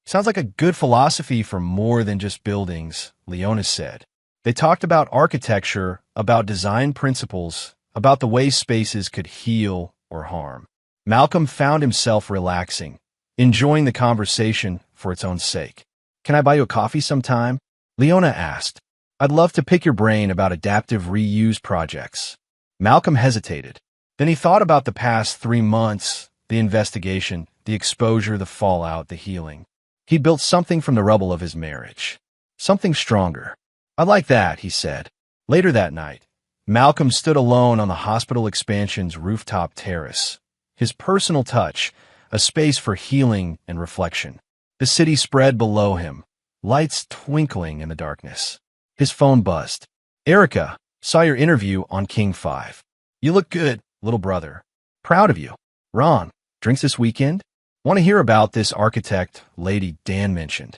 Sounds like a good philosophy for more than just buildings, Leona said. They talked about architecture, about design principles, about the way spaces could heal or harm. Malcolm found himself relaxing, enjoying the conversation for its own sake. Can I buy you a coffee sometime? Leona asked. I'd love to pick your brain about adaptive reuse projects. Malcolm hesitated. Then he thought about the past 3 months, the investigation, the exposure, the fallout, the healing. He built something from the rubble of his marriage. Something stronger. I like that, he said. Later that night, Malcolm stood alone on the hospital expansion's rooftop terrace. His personal touch, a space for healing and reflection. The city spread below him, lights twinkling in the darkness. His phone buzzed. Erica, saw your interview on King 5. You look good, little brother. Proud of you. Ron, drinks this weekend? Want to hear about this architect Lady Dan mentioned.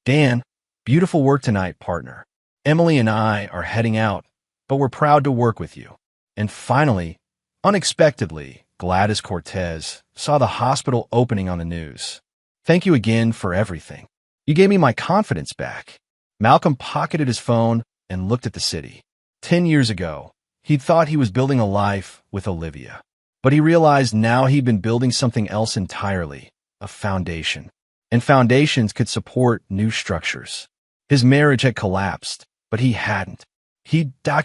Dan, beautiful work tonight, partner. Emily and I are heading out, but we're proud to work with you. And finally, unexpectedly, Gladys Cortez saw the hospital opening on the news. Thank you again for everything. You gave me my confidence back. Malcolm pocketed his phone and looked at the city. 10 years ago, he'd thought he was building a life with Olivia. But he realized now he'd been building something else entirely, a foundation. And foundations could support new structures. His marriage had collapsed, but he hadn't. He'd